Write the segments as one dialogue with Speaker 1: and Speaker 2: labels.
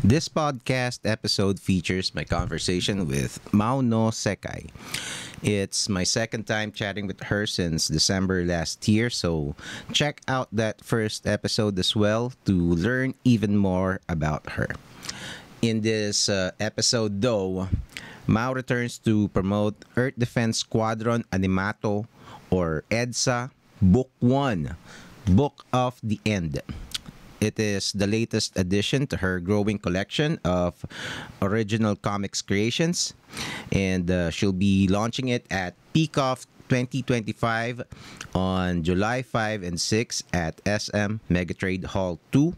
Speaker 1: This podcast episode features my conversation with Mao no Sekai. It's my second time chatting with her since December last year, so check out that first episode as well to learn even more about her. In this episode, though, Mao returns to promote Earth Defense Squadron Animato or EDSA Book 1, Book of the End. It is the latest addition to her growing collection of original comics creations, and she'll be launching it at Peak of 2025 on July 5 and 6 at SM Megatrade Hall 2.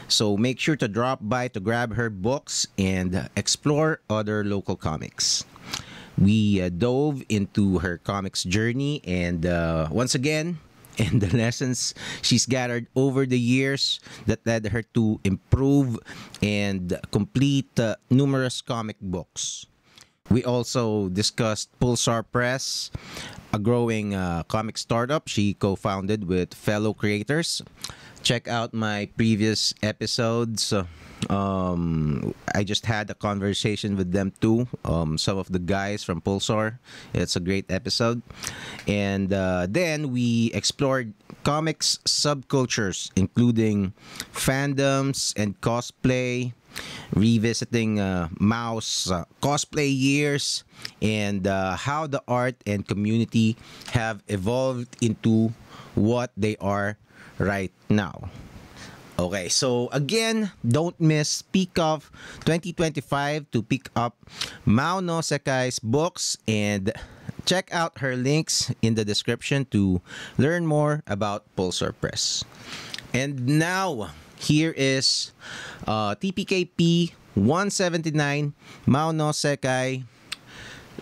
Speaker 1: So make sure to drop by to grab her books and explore other local comics. We dove into her comics journey and once again, and the lessons she's gathered over the years that led her to improve and complete numerous comic books. We also discussed Pulsar Press, a growing comic startup she co-founded with fellow creators. Check out my previous episodes. I just had a conversation with them too. Some of the guys from Pulsar. It's a great episode. And then we explored comics subcultures, including fandoms and cosplay, revisiting Mao's cosplay years, and how the art and community have evolved into what they are right now. Okay, so again, don't miss Peak of 2025 to pick up Mao no Sekai's books, and check out her links in the description to learn more about Pulsar Press. And now, here is TPKP 179 Mao no Sekai,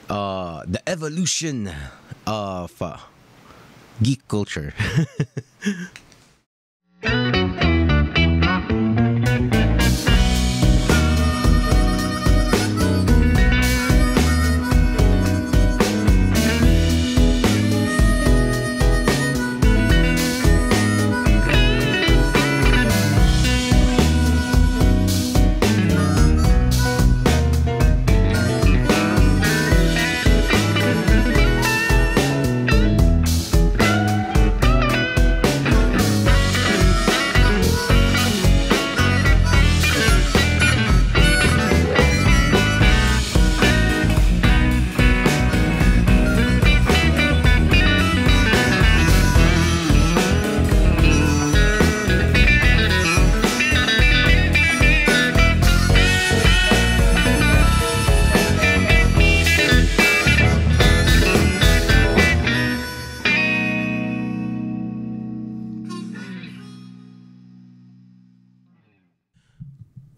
Speaker 1: the evolution of geek culture.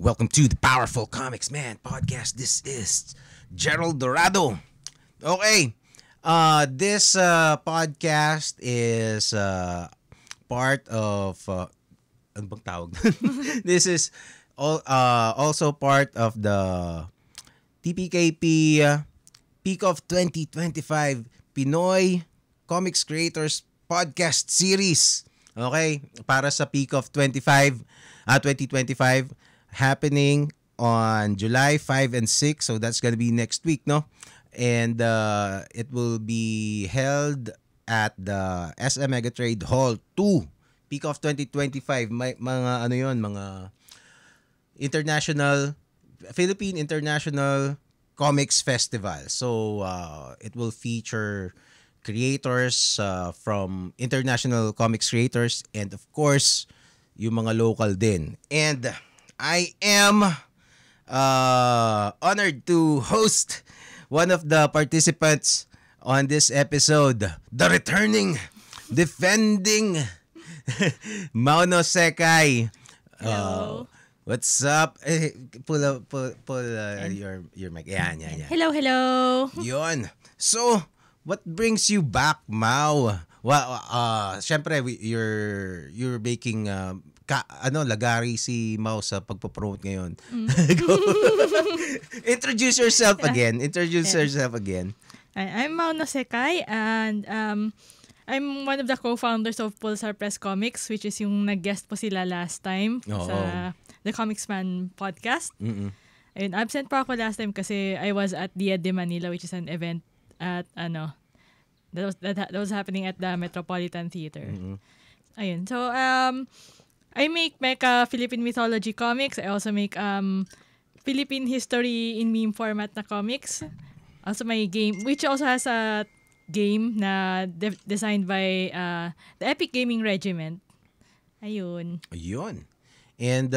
Speaker 1: Welcome to the Powerful Comics Man podcast. This is Gerald Dorado. Okay, this podcast is part of ano bang tawag? This is also part of the TPKP Peak of 2025 Pinoy Comics Creators Podcast Series. Okay, para sa Peak of 2025 happening on July 5 and 6. So that's gonna be next week, no? And it will be held at the SM Megatrade Hall 2. Peak of 2025. May mga ano yon, mga Philippine International Comics Festival. So it will feature creators from international comics creators, and of course yung mga local din. And I am honored to host one of the participants on this episode, the returning, defending Mao no Sekai.
Speaker 2: Hello.
Speaker 1: What's up? Pull your mic. Yan.
Speaker 2: Hello.
Speaker 1: Yun. So, what brings you back, Mao? Well, syempre you're making lagari si Mao sa pagpo-promote ngayon. Introduce yourself again.
Speaker 2: I'm Mao no Sekai, and I'm one of the co-founders of Pulsar Press Comics, which is yung nag-guest po sila last time sa the Comics Man podcast.
Speaker 1: Mm-mm.
Speaker 2: Ayun, absent pa ako last time kasi I was at Dia de Manila, which is an event at that was happening at the Metropolitan Theater.
Speaker 1: Mm-mm.
Speaker 2: Ayun. So I make mecha Philippine mythology comics. I also make Philippine history in meme format na comics. Also my game, which also has a game na designed by the Epic Gaming Regiment. Ayun.
Speaker 1: Ayun. And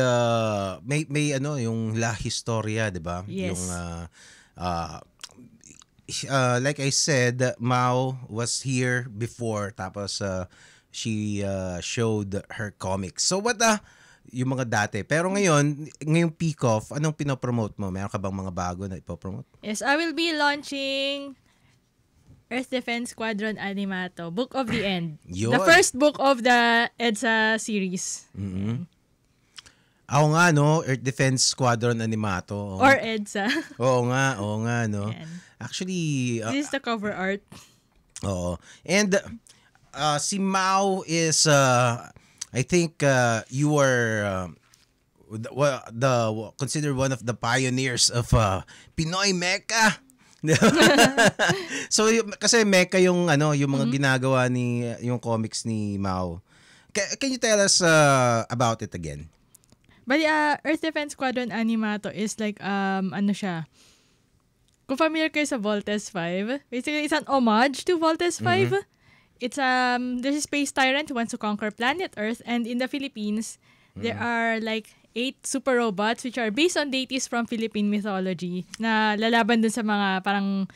Speaker 1: may ano yung La Historia, 'di ba?
Speaker 2: Yes.
Speaker 1: Yung like I said, Mao was here before tapos she showed her comics. So what yung mga dati. Pero ngayong peak off, anong pinopromote mo? Meron ka bang mga bago na ipopromote?
Speaker 2: Yes, I will be launching Earth Defense Squadron Animato, Book of the End.
Speaker 1: Yun.
Speaker 2: The first book of the EDSA series.
Speaker 1: Mm-hmm. Ako nga, no? Earth Defense Squadron Animato.
Speaker 2: Or EDSA.
Speaker 1: Oo nga, no?
Speaker 2: Yan.
Speaker 1: Actually,
Speaker 2: This is the cover art.
Speaker 1: oo. And si Mao is, I think you are considered one of the pioneers of Pinoy mecha. So kasi mecha yung yung mga ginagawa ni yung comics ni Mao. Can you tell us about it again?
Speaker 2: But Earth Defense Squadron Animato is like ano siya. Kung familiar kayo sa Voltes 5, basically it's an homage to Voltes 5. It's there's a space tyrant who wants to conquer planet Earth, and in the Philippines there are like 8 super robots which are based on deities from Philippine mythology na lalaban dun sa mga parang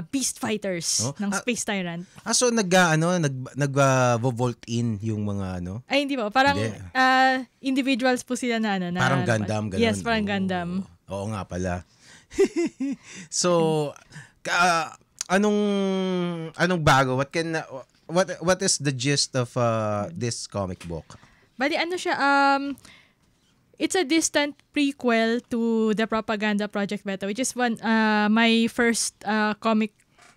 Speaker 2: beast fighters ng space tyrant.
Speaker 1: So nag-volt in yung mga
Speaker 2: Ay, hindi po. Parang individuals po sila na na
Speaker 1: parang Gundam, ganun.
Speaker 2: Yes, parang Gundam.
Speaker 1: Oo nga pala. So, anong bago? What is the gist of this comic book?
Speaker 2: Bali, ano siya, it's a distant prequel to the Propaganda Project Beta, which is my first comic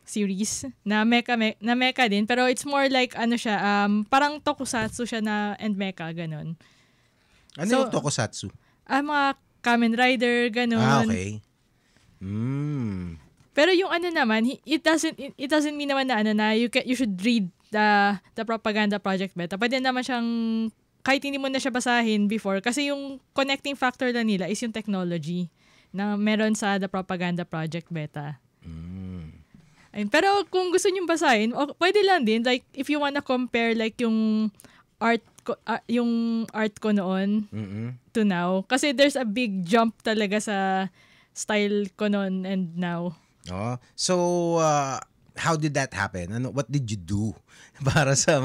Speaker 2: series na mecha din, pero it's more like ano siya, parang tokusatsu siya na and mecha ganun.
Speaker 1: Ano yung tokusatsu?
Speaker 2: Mga Kamen Rider ganun.
Speaker 1: Okay.
Speaker 2: Pero yung ano naman, it doesn't mean naman na you should read the Propaganda Project Beta. Pwede naman siyang kahit hindi mo na siya basahin before kasi yung connecting factor na nila is yung technology na meron sa The Propaganda Project Beta. Ayun. Pero kung gusto niyo basahin, pwede lang din. Like, if you wanna compare like yung art ko noon to now. Kasi there's a big jump talaga sa style ko noon and now.
Speaker 1: Oh, so how did that happen? What did you do para sa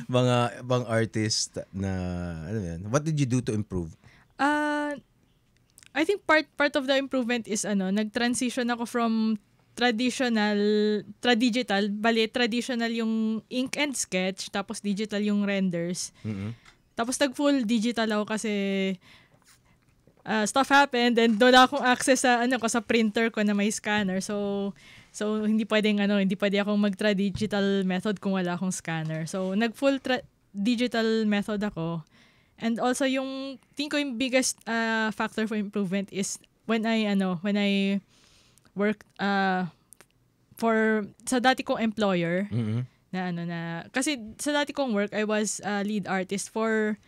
Speaker 1: mga ibang artist na what did you do to improve?
Speaker 2: I think part of the improvement is nag-transition ako from digital, traditional yung ink and sketch, tapos digital yung renders. Tapos nag-full digital ako kasi stuff happened and doon akong access sa sa printer ko na may scanner. So hindi pwede akong mag-digital method kung wala akong scanner. So nag-full digital method ako. And also yung think ko yung biggest factor for improvement is when I worked sa dati kong employer na kasi sa dati kong work I was lead artist for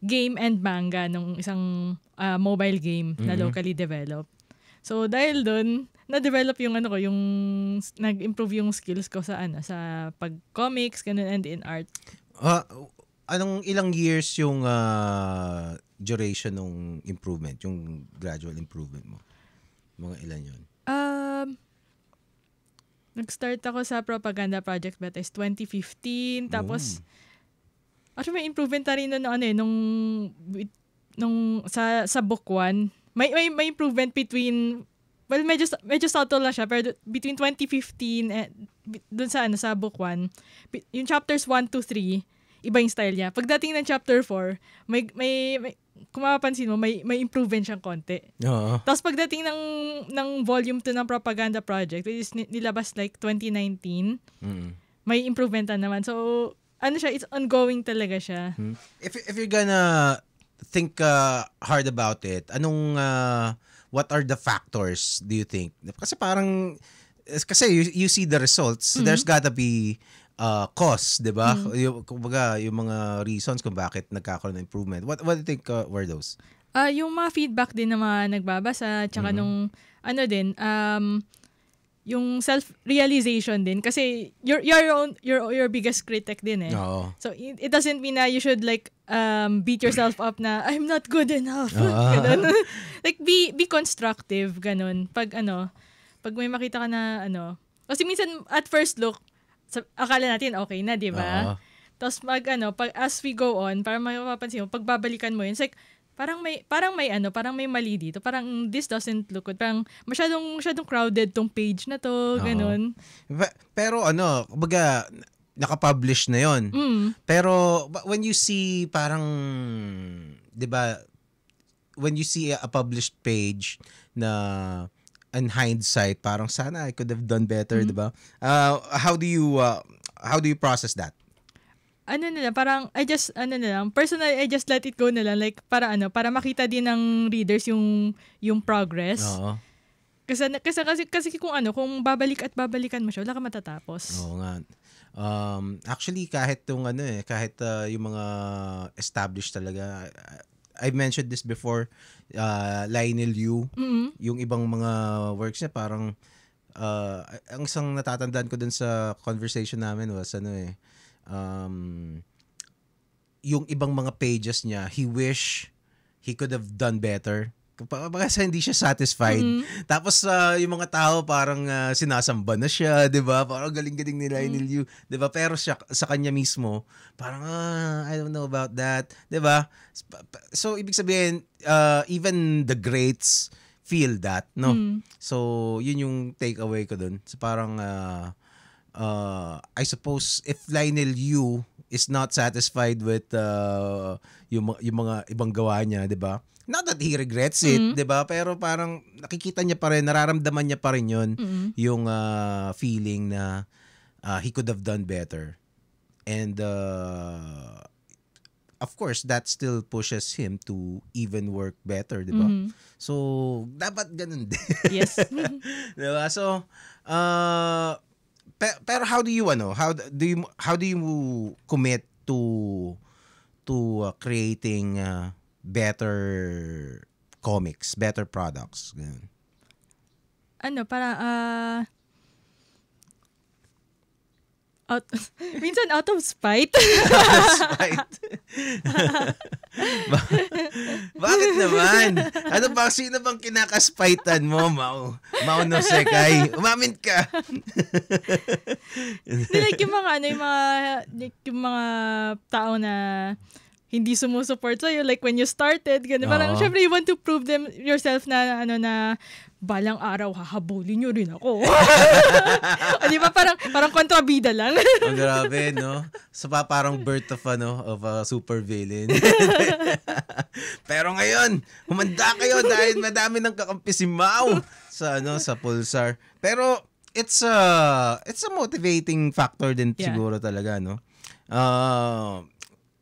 Speaker 2: game and manga nung isang mobile game na locally developed. So dahil doon na-develop yung yung nag-improve yung skills ko sa sa pag-comics ganun and in art.
Speaker 1: Anong ilang years yung duration ng improvement, yung gradual improvement mo? Mga ilan yun?
Speaker 2: Nag-start ako sa Propaganda Project Beta is 2015. Tapos, actually may improvement na rin nung sa book 1. May improvement between, well, medyo subtle na siya, pero between 2015 and dun sa book 1, yung chapters 1 to 3, iba yung style niya. Pagdating ng chapter 4, may kung mapapansin mo, may improvement siyang konti. Tapos pagdating ng volume 2 ng Propaganda Project, which is nilabas like 2019, may improvement na naman. So, it's ongoing talaga siya.
Speaker 1: If you're gonna think hard about it, what are the factors do you think? Kasi parang, kasi you see the results, there's gotta be cause, di ba? Kumbaga, yung mga reasons kung bakit nagkakaroon ng improvement. What do you think were those?
Speaker 2: Yung mga feedback din ng mga nagbabasa, tsaka nung, yung self-realization din. Kasi your biggest critic din eh.
Speaker 1: Oo.
Speaker 2: So, it doesn't mean na you should like, beat yourself up na, I'm not good enough. Ganun. Like, be constructive, ganun. Pag may makita ka na, kasi minsan, at first look, akala natin okay na, di ba? Tapos pag as we go on, parang may mapapansin mo, pagbabalikan mo yun, it's like, parang may mali dito. Parang this doesn't look good. Parang masyadong crowded tong page na to, ganun.
Speaker 1: Pero kumbaga, nakapublish na yon. Pero when you see parang, 'di ba, when you see a published page na in hindsight, parang sana I could have done better, 'di ba? How do you process that?
Speaker 2: Parang personally, I just let it go na lang, like para makita din ng readers yung progress.
Speaker 1: Oo.
Speaker 2: Kasi kung babalikan mo siya, wala ka matatapos.
Speaker 1: Oo nga. Actually kahit yung yung mga established talaga, I mentioned this before, Lionel Yu, yung ibang mga works niya parang ang isang natatandaan ko dun sa conversation namin was yung ibang mga pages niya, he wish he could have done better. Kasi hindi siya satisfied. Tapos yung mga tao parang sinasamba na siya, 'di ba? Parang galing-galing ni Lionel Yu, 'di ba? Pero siya, sa kanya mismo, parang I don't know about that, 'di ba? So ibig sabihin, even the greats feel that, no? So yun yung takeaway ko dun. So parang I suppose if Lionel Yu is not satisfied with yung mga ibang gawa niya, 'di ba? Not that he regrets it, 'di ba? Pero parang nakikita niya pa rin, nararamdaman niya pa rin 'yon, yung feeling na he could have done better. And of course, that still pushes him to even work better, 'di ba? So, dapat ganun din.
Speaker 2: Yes.
Speaker 1: 'Di ba? So, pero how do you commit to creating better comics, better products? Ganun.
Speaker 2: Minsan out of spite.
Speaker 1: Bakit naman? Sino bang kinakaspitan mo, Mau no Sekay? Umamin ka.
Speaker 2: Like yung mga tao na hindi sumusuport sa'yo, like when you started, ganun. Parang syempre you want to prove them yourself na balang araw hahabulin nyo rin ako. Di ba? Parang kontrabida lang.
Speaker 1: Ang grabe, no? So parang birth of a super villain. Pero ngayon, humanda kayo dahil madami ng kakampi si Mau sa Pulsar. Pero it's a motivating factor din siguro talaga, no?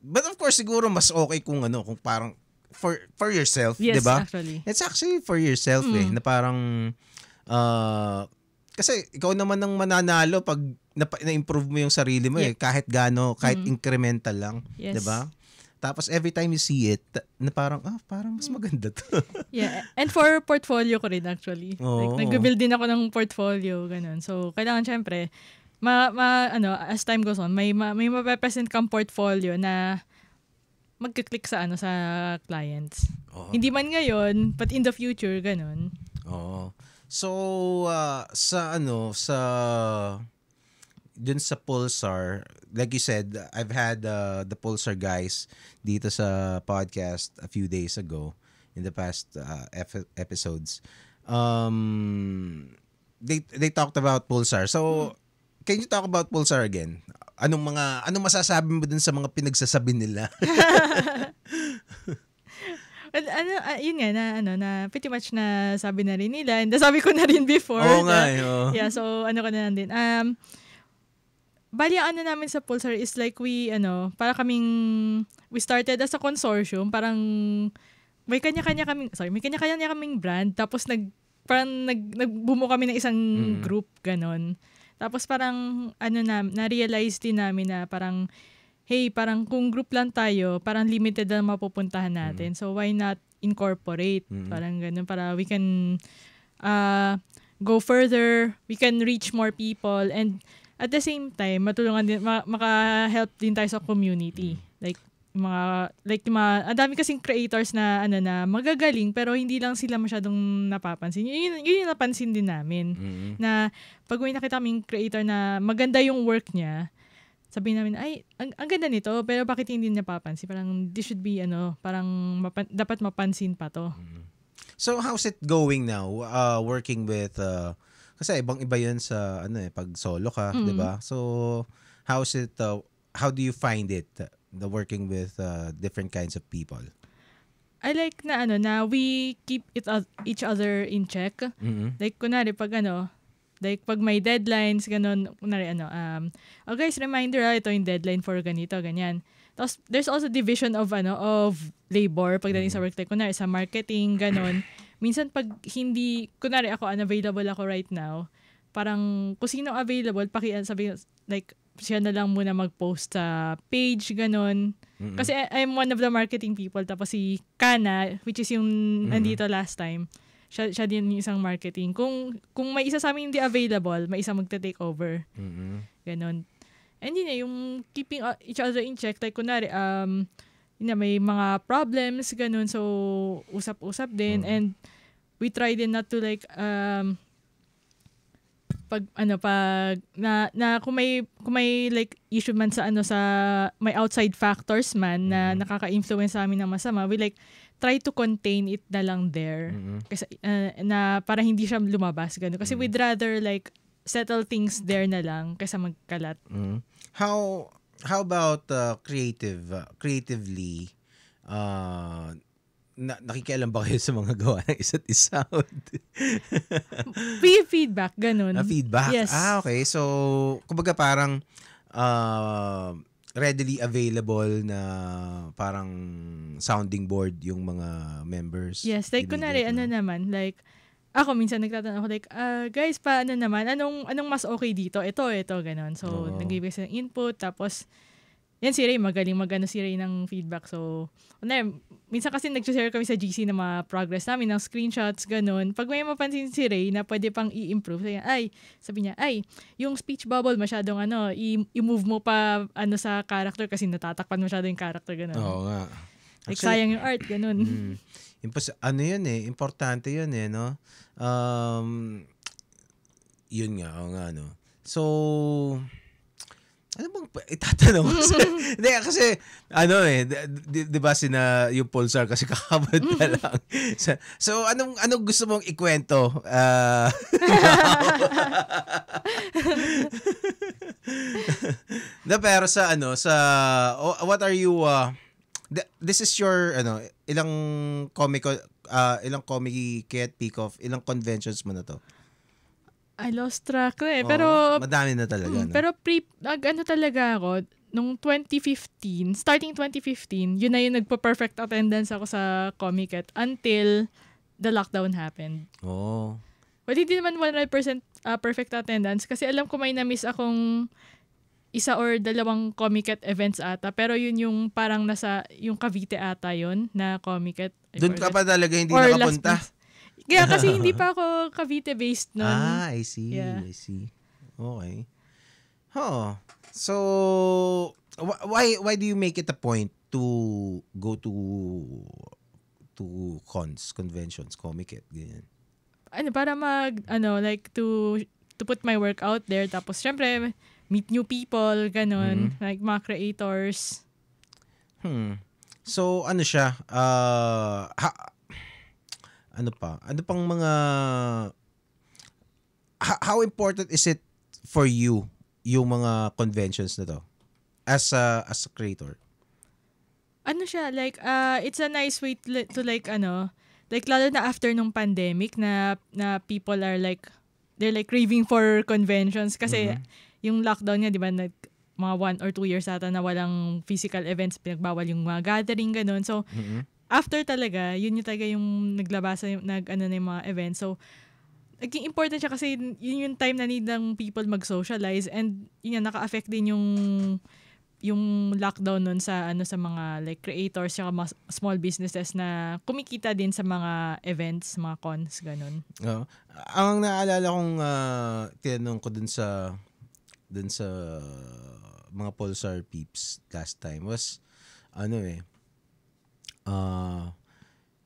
Speaker 1: But of course siguro mas okay kung parang for yourself,
Speaker 2: yes,
Speaker 1: 'di ba?
Speaker 2: Actually.
Speaker 1: It's actually for yourself na parang kasi ikaw naman ang mananalo pag na-improve mo yung sarili mo kahit incremental lang,
Speaker 2: yes.
Speaker 1: 'di ba? Tapos every time you see it, na parang mas maganda to.
Speaker 2: Yeah, and for portfolio ko rin actually. Like nag-build din ako ng portfolio ganun. So kailangan syempre as time goes on, may mape-present kang portfolio na magkiklik sa clients. Hindi man ngayon, but in the future, ganun.
Speaker 1: So, dun sa Pulsar, like you said, I've had the Pulsar guys dito sa podcast a few days ago in the past episodes. They talked about Pulsar. So, can you talk about Pulsar again? Anong masasabi mo dun sa mga pinagsasabi nila?
Speaker 2: Well, yun nga na pretty much na sabi na rin nila and sabi ko na rin before.
Speaker 1: Oo nga.
Speaker 2: Yeah, so ko na lang din. bali ang ano namin sa Pulsar is like we started as a consortium, parang may kanya-kanya kaming brand, tapos nagbumo kami ng isang group ganon. Tapos parang na-realize din namin na parang hey, parang kung group lang tayo, parang limited lang mapupuntahan natin. So why not incorporate? Parang ganun, para we can go further, we can reach more people, and at the same time, matulungan din, maka-help din tayo sa community. Like ang dami kasing creators na na magagaling pero hindi lang sila masyadong napapansin. Yun yung napansin din namin. Na pag may nakita kaming creator na maganda yung work niya, sabihin namin, ay, ang ganda nito, pero bakit hindi napapansin? Parang this should be parang dapat mapansin pa to.
Speaker 1: So how's it going now working with kasi ibang-iba 'yun sa pag solo ka, 'di ba? So how's it how do you find it the working with different kinds of people?
Speaker 2: I like na we keep each other in check. Like kunwari pag like pag may deadlines ganun, kunwari oh guys, reminder ito yung deadline for ganito, ganyan. Tapos there's also division of labor pagdating sa work, like kunwari sa marketing ganun. Minsan pag hindi, kunwari ako unavailable ako right now, parang kung sino available, sabi like siya na lang muna mag-post sa page, ganun. Kasi I'm one of the marketing people, tapos si Kana, which is yung nandito last time, siya din yung isang marketing. Kung may isa sa amin hindi available, may isa magte-take over. Ganun. And yun yung keeping each other in check, like kunwari, may mga problems, ganun, so usap-usap din, and we try din not to like, kung may like issue man sa may outside factors man na nakaka-influence sa amin ng masama, we like try to contain it na lang there. Kasi na para hindi siya lumabas ganun. Kasi we'd rather like settle things there na lang kaysa magkalat.
Speaker 1: How about creatively nakikialam ba kayo sa mga gawa ng isa't isa?
Speaker 2: Feedback, ganun.
Speaker 1: Feedback?
Speaker 2: Yes.
Speaker 1: Okay. So, kumbaga parang readily available na parang sounding board yung mga members.
Speaker 2: Yes. Like, kunwari, naman, like, ako minsan nagtatanong ako, like, guys, paano naman? Anong mas okay dito? Ito, ganun. So, nag-ibig sila ng input, tapos, yan si Ray, magaling si Ray ng feedback. So, minsan kasi nag-share kami sa GC ng mga progress namin, ng screenshots, ganun. Pag may mapansin si Ray na pwede pang i-improve, sabi niya, yung speech bubble masyadong i-move mo pa sa character kasi natatakpan masyado yung character, ganun.
Speaker 1: Oo nga.
Speaker 2: Like, sayang yung art, ganun.
Speaker 1: Yun importante yun no? Yun nga, no? So, ano bang itatanong ko? Hindi, kasi, di ba yung Pulsar kasi kakabot na lang. So, anong gusto mong ikwento? Pero what are you, this is your, ilang Comiket, Peak-Off, ilang conventions mo na to?
Speaker 2: I lost track na pero
Speaker 1: madami na talaga.
Speaker 2: Pero talaga ako, nung 2015, starting 2015, yun na yung nagpa-perfect attendance ako sa Comiket until the lockdown happened.
Speaker 1: Oh.
Speaker 2: Well, hindi naman 100% perfect attendance kasi alam ko may na-miss akong isa or dalawang Comiket events ata, pero yun yung parang yung Cavite ata yun na Comiket.
Speaker 1: Doon ka pa talaga hindi nakapunta?
Speaker 2: Kaya kasi hindi pa ako Cavite-based nun.
Speaker 1: I see. Yeah. I see. Okay. So, why do you make it a point to go to conventions, Comiket, ganyan?
Speaker 2: Para like to put my work out there, tapos syempre, meet new people, ganun, like mga creators. So, siya? Ano pang mga how important is it for you yung mga conventions na to as a creator? Like it's a nice way to like lalo na after nung pandemic na people are like they're like craving for conventions kasi yung lockdown nga, di ba, mga 1 or 2 years ata na walang physical events, pinagbawal yung mga gathering, ganun. So, after talaga, yun yung talaga yung naglabasa, na yung mga events. So, naging important siya kasi yun yung time na need ng people mag-socialize, and yun naka-affect din yung lockdown nun sa sa mga like creators saka small businesses na kumikita din sa mga events, mga cons, ganun.
Speaker 3: Ang naalala kong tinanong ko dun sa mga Pulsar peeps last time was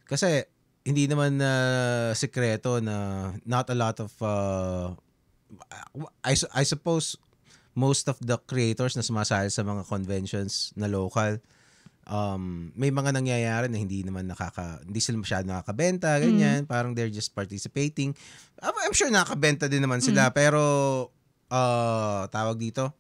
Speaker 3: kasi hindi naman sekreto na not a lot of I suppose most of the creators na sumasali sa mga conventions na local, may mga nangyayari na hindi sila masyado nakakabenta, ganyan. Parang they're just participating. I'm sure nakakabenta din naman sila, pero tawag dito,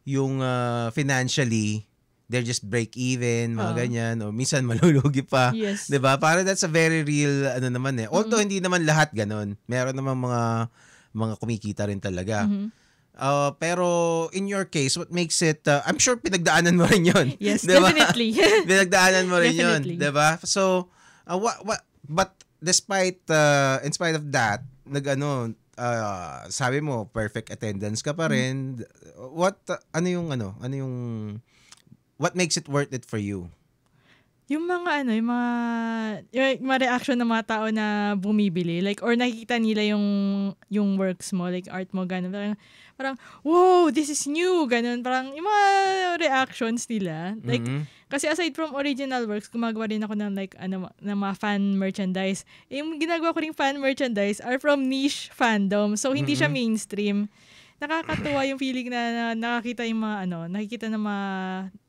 Speaker 3: yung financially, they're just break even, mga ganyan, o minsan malulugi pa.
Speaker 2: Yes.
Speaker 3: 'Di ba? Parang that's a very real naman eh. Although hindi naman lahat ganun. Meron naman mga kumikita rin talaga. Pero in your case, what makes it, I'm sure pinagdaanan mo rin yun.
Speaker 2: Yes,
Speaker 3: diba?
Speaker 2: definitely.
Speaker 3: Pinagdaanan mo rin yun,
Speaker 2: Definitely.
Speaker 3: 'di ba? So, but in spite of that, sabi mo perfect attendance ka pa rin. What makes it worth it for you?
Speaker 2: Yung mga yung mga reaction ng mga tao na bumibili, like, or nakikita nila yung works mo, like art mo, ganun. Parang wow, this is new, ganun. Parang yung mga reactions nila. Like, kasi aside from original works, gumagawa rin ako ng ng mga fan merchandise. Yung ginagawa ko ring fan merchandise are from niche fandom. So, hindi siya mainstream. Nakakatuwa yung feeling na nakakita yung nakikita ng mga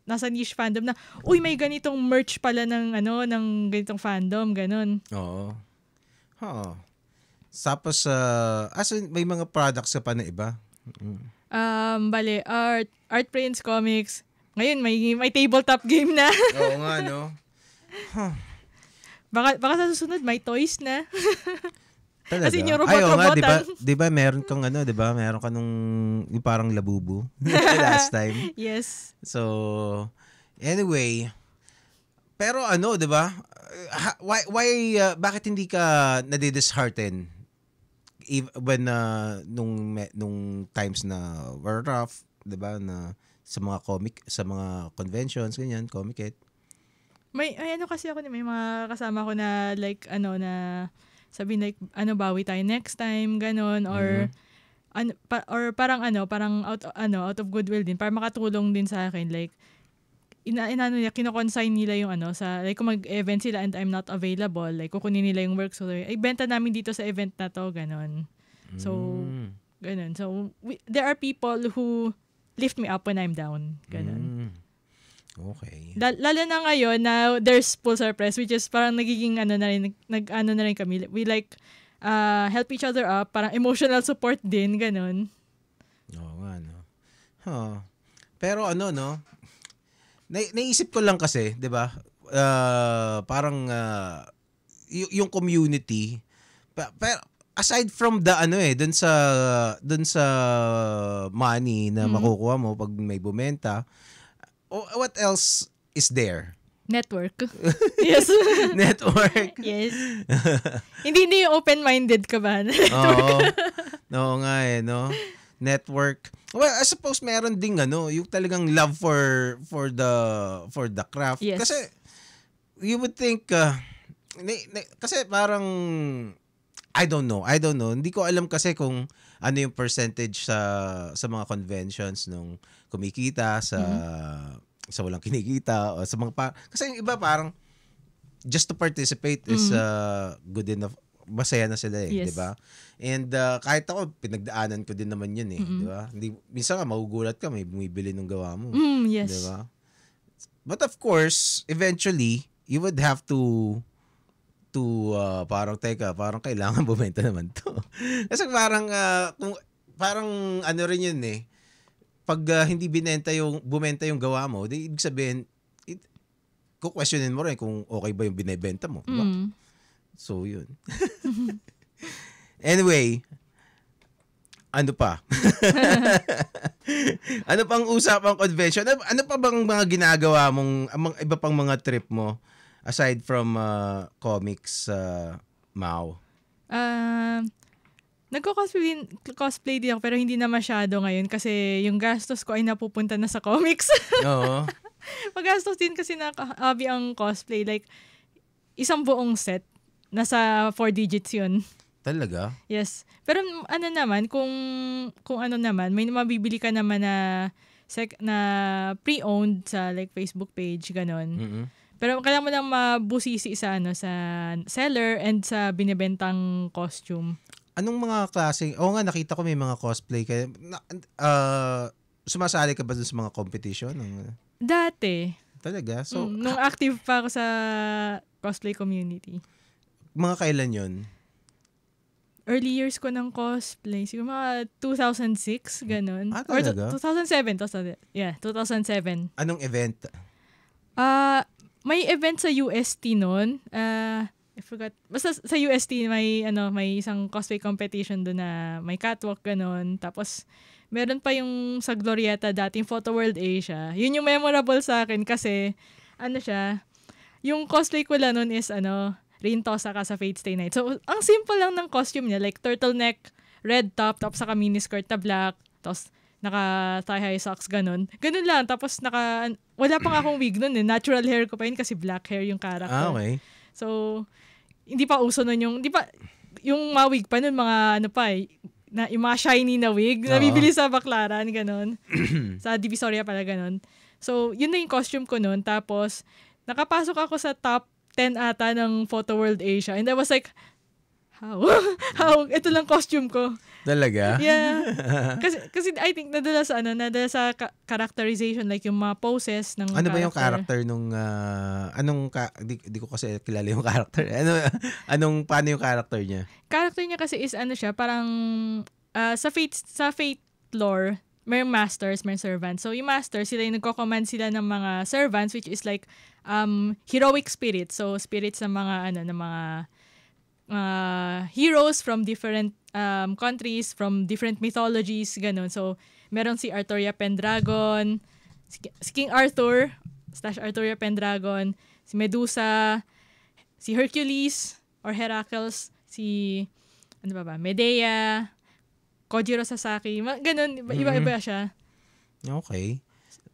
Speaker 2: nasa niche fandom na, uy, may ganitong merch pala ng ganitong fandom, ganun.
Speaker 3: Oo. Tapos, may mga products ka pa na iba?
Speaker 2: Bale, Art Prints Comics. Ngayon, may tabletop game na.
Speaker 3: Oo nga, no?
Speaker 2: Baka sa susunod, may toys na.
Speaker 3: Talaga?
Speaker 2: Kasi yung robot-robotan.
Speaker 3: Di ba meron kang di ba? Meron ka yung parang labubu last time.
Speaker 2: Yes.
Speaker 3: So, anyway, pero di ba? Why bakit hindi ka nadidishearten when nung times na were rough, di ba? Na sa mga conventions, ganyan, Comiket.
Speaker 2: May kasi ako may mga kasama ko na like na sabi like bawi tayo next time, ganon, or or parang out of goodwill din para makatulong din sa akin, like kino-consign nila yung sa like kung mag-event sila and I'm not available, like kukunin nila yung work, so ay benta namin dito sa event na to, ganon. So ganon. So there are people who lift me up when I'm down, ganon.
Speaker 3: Okay.
Speaker 2: Lalo na ngayon na there's Pulsar Press, which is parang nagiging na rin kami. We like help each other up, parang emotional support din, ganun.
Speaker 3: Oo nga, no? Pero naisip ko lang kasi, 'di ba? Parang yung community, pero aside from the dun sa money na makukuha mo pag may bumenta, what else is there?
Speaker 2: Network. Yes.
Speaker 3: Network.
Speaker 2: Yes. Hindi yung open-minded ka ba?
Speaker 3: Oo nga no? Network. Well, I suppose meron ding yung talagang love for the craft.
Speaker 2: Yes.
Speaker 3: Kasi you would think kasi parang I don't know. Hindi ko alam kasi kung ano yung percentage sa mga conventions nung kumikita sa walang kinikita o sa mga kasi yung iba parang just to participate is good enough. Masaya na sila
Speaker 2: Yes.
Speaker 3: 'di ba? And kahit ako pinagdaanan ko din naman 'yun 'di ba? Minsan nga magugulat ka may bumibili ng gawa mo.
Speaker 2: Yes.
Speaker 3: 'Di ba? But of course, eventually you would have to parang kailangan bumenta naman to. Kasi parang parang rin yun eh. Pag hindi bumenta yung gawa mo, di ibig sabihin questionin mo rin kung okay ba yung binebenta mo, diba? So yun. Anyway, Ano pa? Ano pang usapang convention? Ano pa bang mga ginagawa mong iba pang mga trip mo aside from comics, Mau?
Speaker 2: Cosplay din ako pero hindi na masyado ngayon kasi yung gastos ko ay napupunta na sa comics.
Speaker 3: Oo.
Speaker 2: Magastos din kasi na hobby ang cosplay. Like, isang buong set. Nasa 4 digits yun.
Speaker 3: Talaga?
Speaker 2: Yes. Pero ano naman, kung ano naman, may mabibili ka naman na pre-owned sa like Facebook page, ganon.
Speaker 3: Mm-mm.
Speaker 2: Pero kailangan mo lang mabusisi sa seller and sa binibentang costume.
Speaker 3: Anong mga klase? Oo nga, nakita ko may mga cosplay kayo. Sumasali ka ba dun sa mga competition?
Speaker 2: Dati.
Speaker 3: Talaga? So,
Speaker 2: Nung active pa ako sa cosplay community.
Speaker 3: Mga kailan yun?
Speaker 2: Early years ko ng cosplay. Siguro mga 2006, ganun.
Speaker 3: Talaga?
Speaker 2: Or 2007. 2007.
Speaker 3: Anong event?
Speaker 2: May event sa UST noon. I forgot. Basta sa UST may isang cosplay competition doon na may catwalk ganun. Tapos meron pa yung sa Glorieta dating Photo World Asia. Yun yung memorable sa akin kasi yung cosplay ko lang noon is Rinto saka sa Fate Stay Night. So ang simple lang ng costume niya, like turtleneck, red top, tapos saka mini skirt na black, tapos naka thigh-high socks, ganun. Ganun lang. Tapos wala pa nga akong wig nun eh. Natural hair ko pa yun kasi black hair yung character.
Speaker 3: Okay.
Speaker 2: So, hindi pa uso nun yung mga wig pa nun, mga yung mga shiny na wig, nabibili sa Baclaran, ganun. Sa Divisoria pala, ganun. So, yun na yung costume ko nun. Tapos, nakapasok ako sa top 10 ata ng Photo World Asia. And I was like, how? Ito lang costume ko.
Speaker 3: Talaga?
Speaker 2: Yeah. Kasi I think nadala sa characterization, like yung mga poses ng
Speaker 3: Ano ba yung character nung di ko kasi kilala yung character. Paano yung character niya?
Speaker 2: Character niya kasi is parang sa Fate lore, may masters, may servants. So yung masters, sila yung nagko-command sila ng mga servants, which is like heroic spirits. So spirits ng mga heroes from different countries, from different mythologies, ganun. So, meron si Arturia Pendragon, si King Arthur, / Arturia Pendragon, si Medusa, si Hercules, or Heracles, si, Medea, Kojiro Sasaki, ganun, iba-iba siya.
Speaker 3: Okay.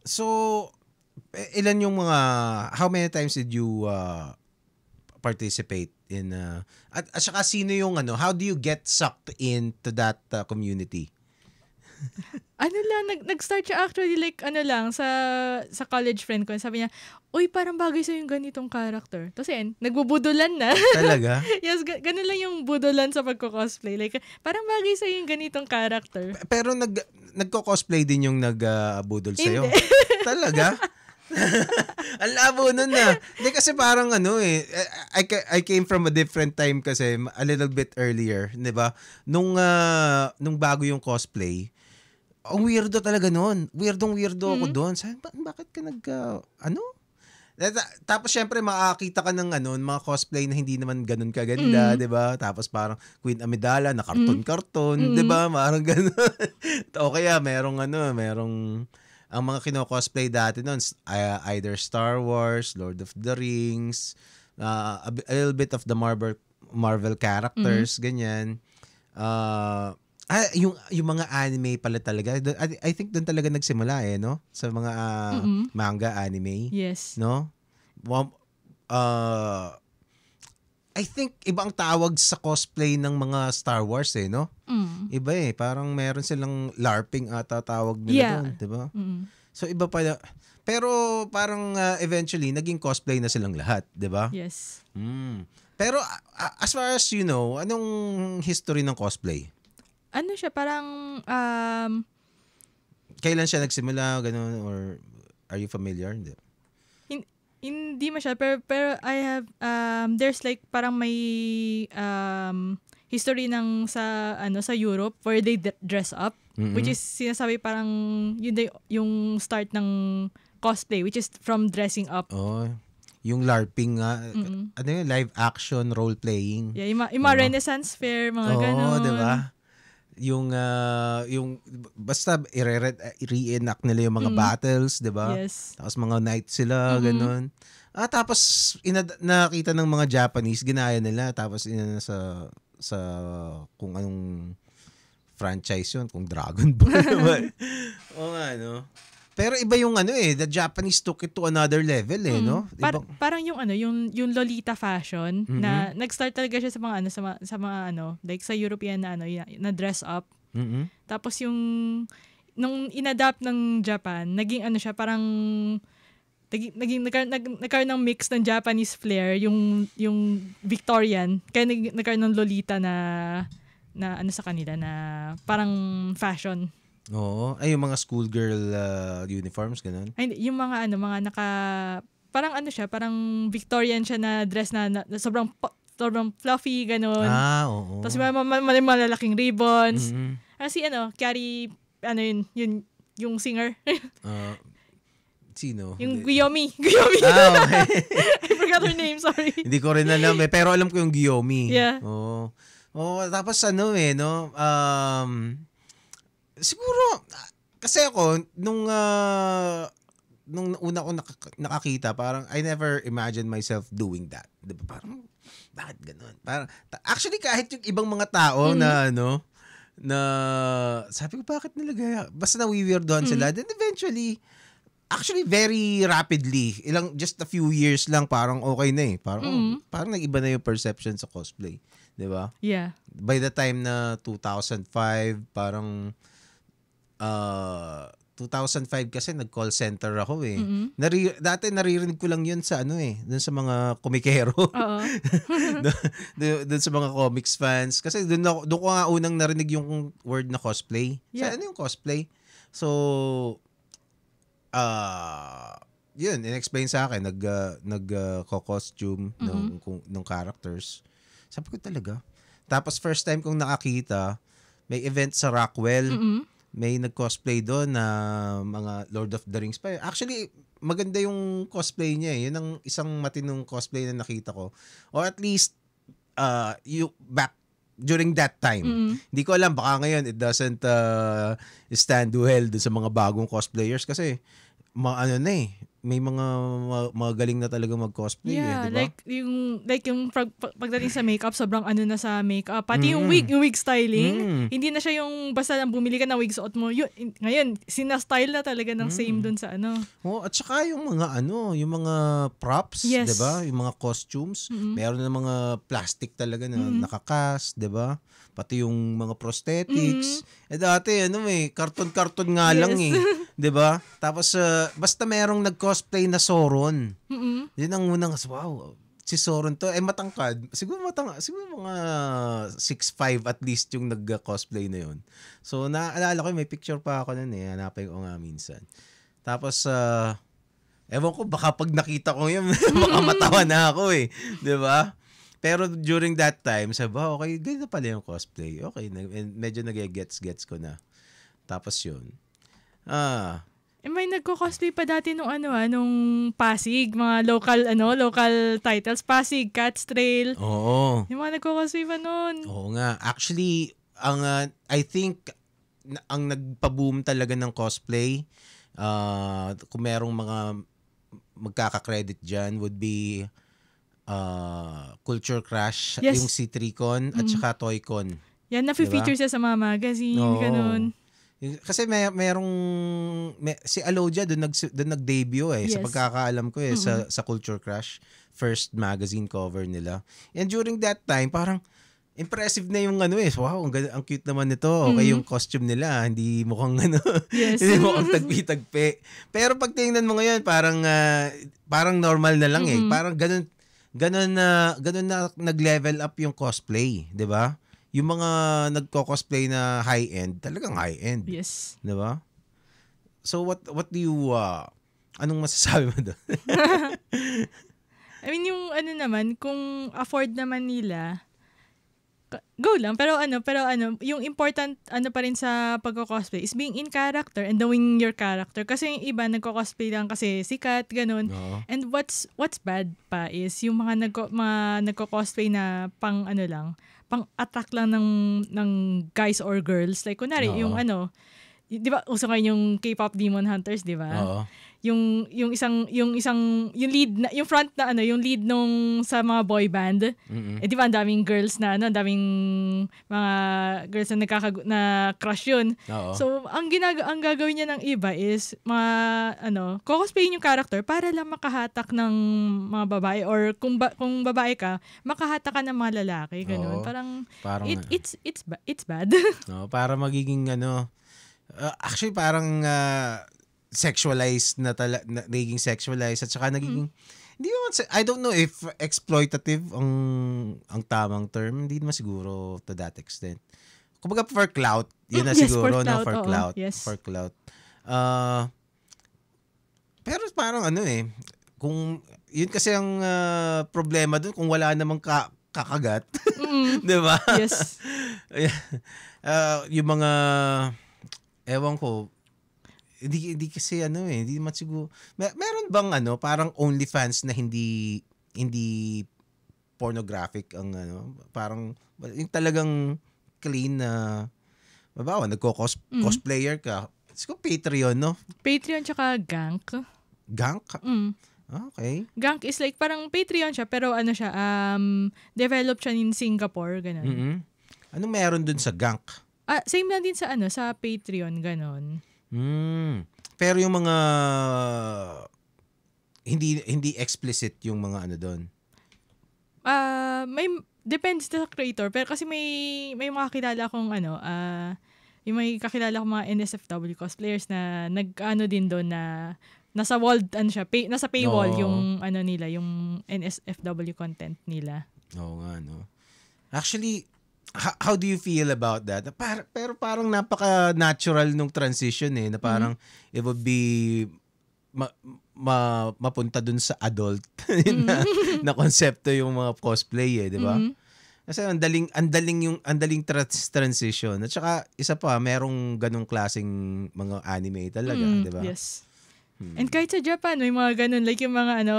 Speaker 3: So, ilan yung how many times did you participate in at saka sino yung how do you get sucked into that community?
Speaker 2: Nag-start siya actually like sa college friend ko. Sabi niya, "Uy, parang bagay sa yung ganitong character." Tapos nagbubudulan na.
Speaker 3: Talaga?
Speaker 2: Yes, ganun lang yung budulan sa pagko-cosplay. Like parang bagay sa yung ganitong character.
Speaker 3: Pero nagko-cosplay din yung nagbudol sa'yo? Talaga? Ang labo nun na. Hindi kasi parang I came from a different time kasi a little bit earlier, 'di ba? Nung bago yung cosplay, ang weirdo talaga noon. Weirdo ako doon. Sabi, bakit ka Tapos syempre makakita ka ng mga cosplay na hindi naman ganun kaganda, 'di ba? Tapos parang Queen Amidala na karton-karton, 'di ba? Parang ganun. O kaya merong ang mga kino-cosplay dati noon, either Star Wars, Lord of the Rings, a little bit of the Marvel characters, ganyan. Yung mga anime pala talaga. I think doon talaga nagsimula no? Sa mga manga anime.
Speaker 2: Yes.
Speaker 3: No? I think ibang tawag sa cosplay ng mga Star Wars no? Iba parang meron silang LARPing ata tawag nila doon, 'di ba? So iba pala. Pero parang eventually naging cosplay na silang lahat, 'di ba?
Speaker 2: Yes.
Speaker 3: Pero as far as you know, anong history ng cosplay?
Speaker 2: Siya parang
Speaker 3: kailan siya nagsimula ganun, or are you familiar?
Speaker 2: Hindi masyado, pero I have there's like parang may history ng sa Europe where they dress up, which is sinasabi parang yun yung start ng cosplay, which is from dressing up.
Speaker 3: Oh, yung LARPing nga, live action role playing.
Speaker 2: Yeah, yung mga Renaissance fair, mga ganun.
Speaker 3: Oo, 'di ba? yung basta i-reenact nila yung mga battles, 'di ba?
Speaker 2: Yes.
Speaker 3: Tapos mga knights sila, ganun. Tapos nakita ng mga Japanese, ginaya nila, tapos sa kung anong franchise yun, kung Dragon Ball naman. Oo nga, no? Pero iba yung the Japanese took it to another level no?
Speaker 2: Parang yung yung Lolita fashion na nag-start talaga siya sa mga sa mga like sa European na dress up. Tapos yung nung inadapt ng Japan, naging siya parang nagkaroon ng mix ng Japanese flair, yung Victorian, kaya nagkaroon ng Lolita na sa kanila na parang fashion.
Speaker 3: Oo. Ay, yung mga schoolgirl uniforms, ganun.
Speaker 2: Ay, yung mga parang siya, parang Victorian siya na dress na sobrang fluffy, ganun.
Speaker 3: Oo.
Speaker 2: Tapos malalaking ribbons. Kasi Carrie, yung singer.
Speaker 3: Sino?
Speaker 2: Yung Guyomi.
Speaker 3: Okay.
Speaker 2: I forgot her name, sorry.
Speaker 3: Hindi ko rin alam pero alam ko yung Guyomi.
Speaker 2: Yeah.
Speaker 3: Tapos no? Siguro, kasi ako, nung una ko nakakita, parang I never imagined myself doing that. Diba? Parang, bakit ganun? Parang, actually, kahit yung ibang mga tao na sabi ko, bakit nilagay? Basta nawiweirdohan sila. Then eventually, actually, very rapidly, just a few years lang, parang okay na Parang, parang nag-iba na yung perception sa cosplay. Diba?
Speaker 2: Yeah.
Speaker 3: By the time na 2005, parang 2005 kasi nag-call center ako Dati naririnig ko lang yun sa dun sa mga komikero.
Speaker 2: Oo.
Speaker 3: Dun sa mga comics fans. Kasi dun ko nga unang narinig yung word na cosplay.
Speaker 2: Yeah.
Speaker 3: Ano yung cosplay? So, yun, in-explain sa akin, nag-costume ng characters. Sabi ko talaga. Tapos first time kong nakakita, may event sa Rockwell. May nag-cosplay doon na mga Lord of the Rings pa. Actually, maganda yung cosplay niya Yun ang isang matinong cosplay na nakita ko. Or at least, back during that time. Hindi ko alam, baka ngayon it doesn't stand well doon sa mga bagong cosplayers kasi may mga galing na talaga mag-cosplay
Speaker 2: yeah,
Speaker 3: diba?
Speaker 2: like yung pagdating sa makeup, sobrang na sa makeup. Pati yung wig styling, hindi na siya yung basta lang bumili ka ng wig, suot mo. Ngayon, sina-style na talaga ng same dun sa
Speaker 3: at saka yung mga yung mga props,
Speaker 2: yes.
Speaker 3: diba? Yung mga costumes, meron na mga plastic talaga na nakakast, diba? Pati yung mga prosthetics. Dati karton-karton nga lang diba? Tapos basta merong nag-cosplay na Sauron. Yun ang unang, wow, si Sauron to, matangkad. Siguro mga 6'5" at least yung nag-cosplay na yun. So naalala ko, may picture pa ako nun hanapin ko nga minsan. Tapos ewan ko, baka pag nakita ko yun, baka matawa na ako diba? Pero during that time, sabi ko, okay, ganito pala yung cosplay. Okay, medyo nag-gets ko na. Tapos yun.
Speaker 2: May nagko-cosplay pa dati nung nung Pasig, mga local titles. Pasig, Cat's Trail.
Speaker 3: Oo.
Speaker 2: Yung mga nagko-cosplay pa nun.
Speaker 3: Oo nga. Actually, I think, ang nagpa-boom talaga ng cosplay, kung merong mga magkaka-credit dyan, would be Culture Crash,
Speaker 2: yes.
Speaker 3: Yung si Tricon at saka Toycon.
Speaker 2: Yan, na-feature siya sa mga magazine, ganun.
Speaker 3: Kasi si Alodia doon nag-debut
Speaker 2: yes.
Speaker 3: sa pagkakaalam ko sa Culture Crush, first magazine cover nila. And during that time, parang impressive na yung wow, ang cute naman nito. Okay yung costume nila, hindi mukhang
Speaker 2: yes.
Speaker 3: hindi mukhang tagpi-tagpi. Pero pag tingnan mo ngayon, parang normal na lang Parang ganun na nag-level up yung cosplay, 'di ba? Yung mga nagko-cosplay na high-end, talagang high-end.
Speaker 2: Yes.
Speaker 3: 'Di ba? So what do you anong masasabi mo doon?
Speaker 2: I mean, yung naman, kung afford naman nila, go lang. Pero yung important pa rin sa pagko-cosplay is being in character and knowing your character. Kasi yung iba nagko-cosplay lang kasi sikat, ganun.
Speaker 3: No.
Speaker 2: And what's bad pa is yung mga nagko-cosplay na pang pang-attract lang ng guys or girls. Like, kunwari,
Speaker 3: Oo.
Speaker 2: yung di ba, uso ngayon yung K-pop Demon Hunters, di ba?
Speaker 3: Oo.
Speaker 2: Yung lead na, yung front na yung lead nung sa mga boy band. Di ba, ang daming girls na ang daming mga girls na na crush yun.
Speaker 3: Oo.
Speaker 2: So, ang gagawin niya ng iba is cosplayin yung character para lang makahatak ng mga babae, or kung babae ka, makahatak ka ng mga lalaki, ganun.
Speaker 3: Oo.
Speaker 2: Parang it's bad.
Speaker 3: No, para magiging actually parang sexualized nagiging sexualized, at saka nagiging hindi naman, I don't know if exploitative ang tamang term, hindi naman siguro to that extent. Kumbaga for clout, yun na
Speaker 2: Yes,
Speaker 3: siguro,
Speaker 2: for clout, yes.
Speaker 3: for clout. Pero parang kung yun kasi ang problema dun, kung wala namang kakagat, 'di ba?
Speaker 2: Yes.
Speaker 3: Yung mga ewan ko, hindi kasi hindi naman siguro. Meron bang parang OnlyFans na hindi pornographic ang parang yung talagang clean na babawa, cosplayer ka. Siguro Patreon, no?
Speaker 2: Patreon tsaka Gank.
Speaker 3: Gank? Okay.
Speaker 2: Gank is like parang Patreon siya, pero siya, developed siya in Singapore, ganun.
Speaker 3: Mm-hmm. Anong meron dun sa Gank?
Speaker 2: Same lang din sa sa Patreon, ganon.
Speaker 3: Pero yung mga hindi explicit yung mga doon.
Speaker 2: May depends sa creator, pero kasi may mga kilala akong yung may kakilala akong mga NSFW cosplayers na din doon na nasa wall nasa paywall yung nila, yung NSFW content nila.
Speaker 3: Oo nga, no. Actually, how do you feel about that? Pero parang napaka-natural nung transition na parang it would be mapunta dun sa adult na konsepto yung mga cosplay, di ba? Kasi ang daling transition. At saka isa pa, merong ganung klaseng mga anime talaga, di ba?
Speaker 2: Yes. And kahit sa Japan, may mga ganun, like yung mga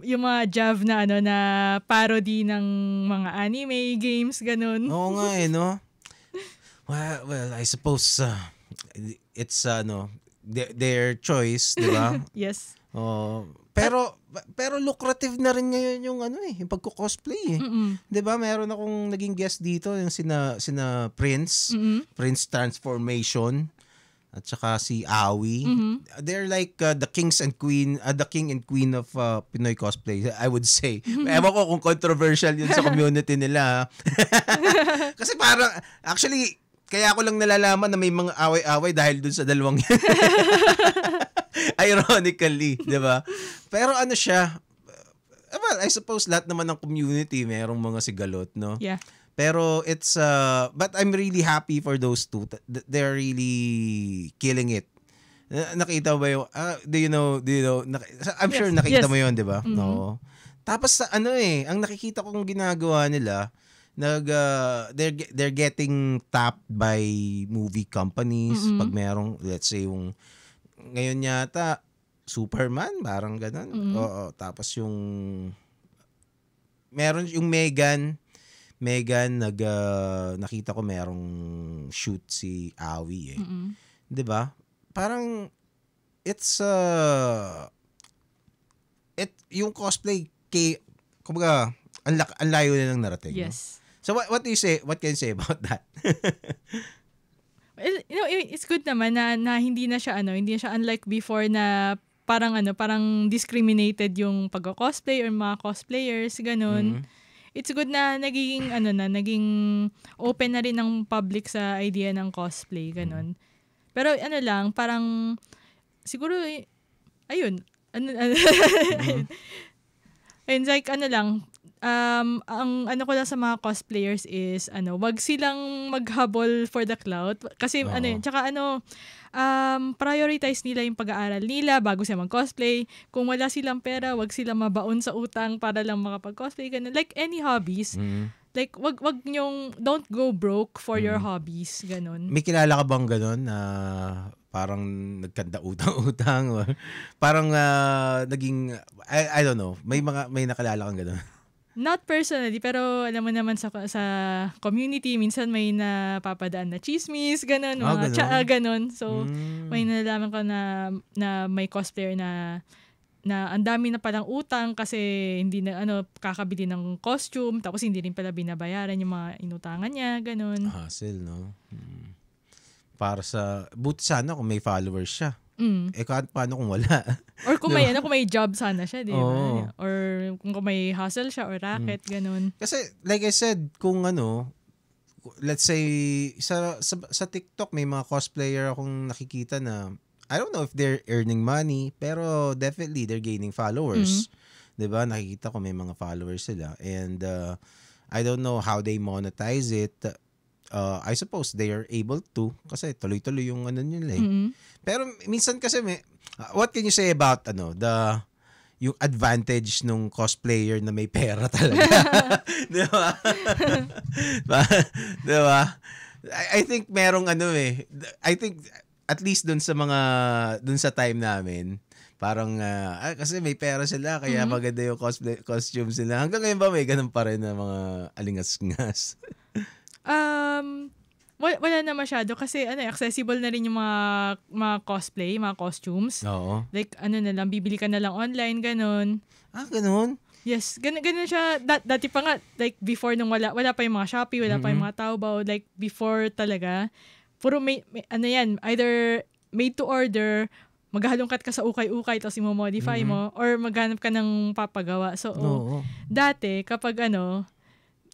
Speaker 2: yung mga JAV na na parody ng mga anime games, ganun.
Speaker 3: Oo nga no. Well, I suppose it's their choice, di ba?
Speaker 2: Yes.
Speaker 3: Pero lucrative na rin ngayon yung yung pagko-cosplay . 'Di ba? Meron akong naging guest dito, yung sina Prince, Prince Transformation, at saka si Awi. They're like the king and queen of Pinoy cosplay, I would say. Ewan ko kung controversial yun sa community nila. Kasi parang actually kaya ko lang nalalaman na may mga away-away dahil dun sa dalawang yan. Ironically, 'di ba? Pero siya, well, I suppose lahat naman ng community merong mga sigalot, no?
Speaker 2: Yeah.
Speaker 3: Pero it's but I'm really happy for those two. They're really killing it. Nakita mo ba yung do you know I'm sure nakita mo yon, 'di ba? No. Tapos ang nakikita kong ginagawa nila, they're getting tapped by movie companies pag merong, let's say, yung ngayon yata Superman, parang ganun. Oo, tapos yung meron yung Megan nakita ko merong shoot si Awi 'di ba? Parang it's yung cosplay kumbaga ang layo na ng narating.
Speaker 2: Yes.
Speaker 3: No? So what do you say? What can you say about that?
Speaker 2: Well, it's good naman na hindi na siya unlike before na parang discriminated yung pagko-cosplay or mga cosplayers, ganun. It's good na naging naging open na rin ng public sa idea ng cosplay, ganun. Pero lang, parang siguro ayun, ayun, like lang, ang ko lang sa mga cosplayers is wag silang maghabol for the clout kasi tsaka prioritize nila yung pag-aaral nila bago sila mag-cosplay. Kung wala silang pera, wag silang mabaon sa utang para lang makapag-cosplay, ganun. Like any hobbies, like wag nyong, don't go broke for your hobbies, ganun.
Speaker 3: May kilala ka bang ganun na parang nagkanda utang-utang or parang naging I don't know, may nakalala kang ganun?
Speaker 2: Not personally, pero alam mo naman sa community, minsan may napapadaan na chismis, ganun, mga
Speaker 3: ganun?
Speaker 2: ganun. So, may nalalaman ka na may cosplayer na ang dami na palang utang kasi hindi na kakabili ng costume, tapos hindi rin pala binabayaran yung mga inutangan niya, ganun.
Speaker 3: Hassle, no? Para buti sana kung may followers siya. Paano kung wala?
Speaker 2: Or kung may kung may job sana siya, di ba? Or kung may hustle siya or racket, ganun.
Speaker 3: Kasi like I said, kung let's say sa TikTok may mga cosplayer akong nakikita na I don't know if they're earning money, pero definitely they're gaining followers. 'Di ba? Nakikita ko may mga followers sila, and I don't know how they monetize it. I suppose they are able to kasi tuloy-tuloy yung nila eh. Pero minsan kasi what can you say about yung advantage nung cosplayer na may pera talaga? 'Di ba? Di ba? I think merong I think at least dun sa time namin, parang kasi may pera sila kaya maganda yung costume sila. Hanggang ngayon ba may ganun pa rin na mga alingas-ngas?
Speaker 2: Wala na masyado kasi accessible na rin yung mga cosplay, mga costumes.
Speaker 3: Oo.
Speaker 2: Like na lang, bibili ka na lang online, ganun.
Speaker 3: Ganun?
Speaker 2: Yes, ganun siya. Dati pa nga, like before nung wala pa yung mga Shopee, wala pa yung mga Taobao, like before talaga, puro may either made to order, maghalongkat ka sa ukay-ukay tapos i-modify mo, or maghanap ka ng papagawa. So, dati, kapag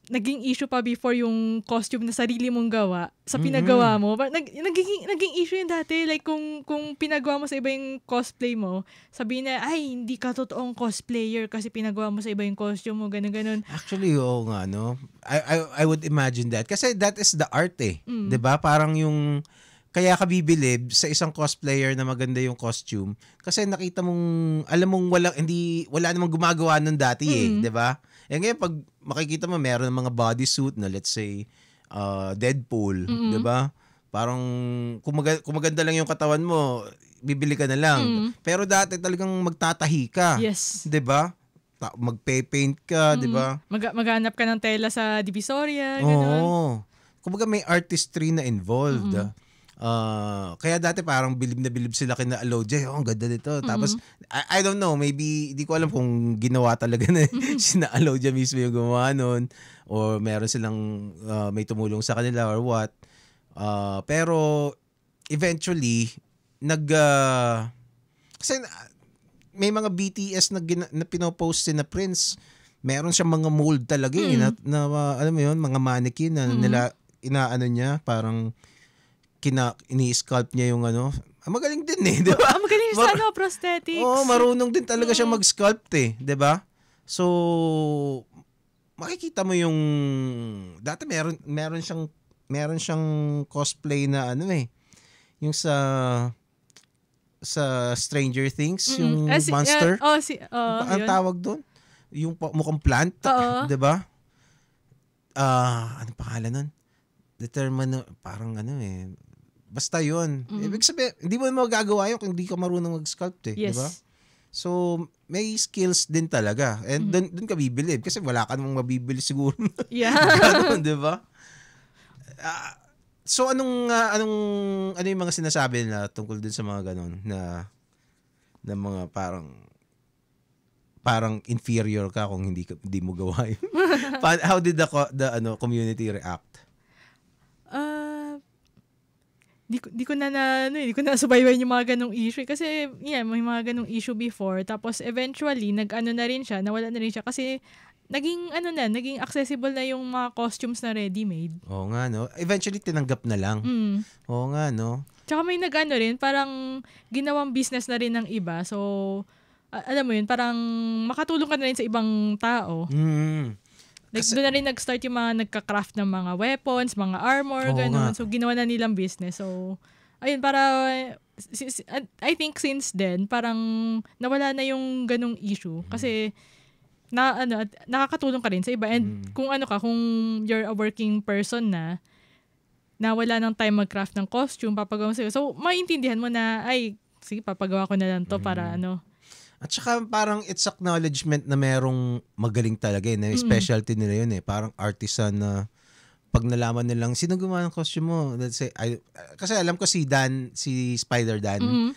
Speaker 2: naging issue pa before yung costume na sarili mong gawa sa pinagawa mo. Naging issue yun dati. Like, kung pinagawa mo sa iba yung cosplay mo, sabihin na, ay, hindi ka totoong cosplayer kasi pinagawa mo sa iba yung costume mo, ganun.
Speaker 3: Actually, oo nga, no? I would imagine that. Kasi that is the art eh. 'Di ba? Parang yung kaya ka bibilib sa isang cosplayer na maganda yung costume kasi nakita mong, alam mong wala namang gumagawa nun dati eh, 'di ba? Ngayon pag makikita mo meron ng mga bodysuit na let's say Deadpool, 'di ba? Parang kung maganda lang yung katawan mo, bibili ka na lang. Pero dati talagang magtatahi ka.
Speaker 2: Yes.
Speaker 3: 'Di ba? Magpe-paint ka, 'di ba?
Speaker 2: Maghanap ka ng tela sa Divisoria, ganun.
Speaker 3: Oo. Kumbaga may artistry na involved. Kaya dati parang bilib na bilib sila kina Alodia. Ang ganda nito. Tapos, I don't know, maybe, di ko alam kung ginawa talaga na sina Alodia mismo yung gumawa nun, or meron silang may tumulong sa kanila or what. Pero, eventually, kasi may mga BTS na pinopost na Prince, meron siyang mga mold talaga na alam mo yun, mga mannequin na nila, inaano niya, parang ini-sculpt niya yung magaling din eh, di ba?
Speaker 2: Magaling sa prosthetics.
Speaker 3: Marunong din talaga siya mag-sculpt eh, di ba? So, makikita mo yung, dati meron siyang cosplay na yung sa Stranger Things, yung monster. Ang tawag doon? Yung mukhang plant, di ba? Ano pangalan nun? Parang basta yun. Ibig sabihin, hindi mo magagawa yun kung hindi ka marunong mag-sculpt eh.
Speaker 2: Yes.
Speaker 3: Diba? So, may skills din talaga. And dun ka bibilib. Kasi wala ka namang mabibili siguro.
Speaker 2: Yeah.
Speaker 3: Ganun, diba? So, ano yung mga sinasabi na tungkol dun sa mga ganun na mga parang inferior ka kung hindi mo gawa yun? How did the community react?
Speaker 2: Di ko na subaybayin yung mga ganong issue kasi may mga ganong issue before, tapos eventually na rin siya, nawala na rin siya kasi naging accessible na yung mga costumes na ready-made.
Speaker 3: Oo nga, no? Eventually tinanggap na lang. Oo nga, no?
Speaker 2: Tsaka may rin, parang ginawang business na rin ng iba, so alam mo yun, parang makatulong ka na rin sa ibang tao. Like, doon na rin nag-start yung mga nagka-craft ng mga weapons, mga armor, gano'n. So, ginawa na nilang business. So, ayun, I think since then, parang nawala na yung ganong issue. Kasi, nakakatulong ka rin sa iba. And kung you're a working person na wala ng time mag-craft ng costume, papagawa mo sa'yo. So, maintindihan mo na, ay, sige, papagawa ko na lang to para
Speaker 3: At saka parang it's acknowledgement na merong magaling talaga na specialty nila yun Parang artisan na pag nalaman nilang sino gumawa ng costume mo, let's say, kasi alam ko si Spider Dan,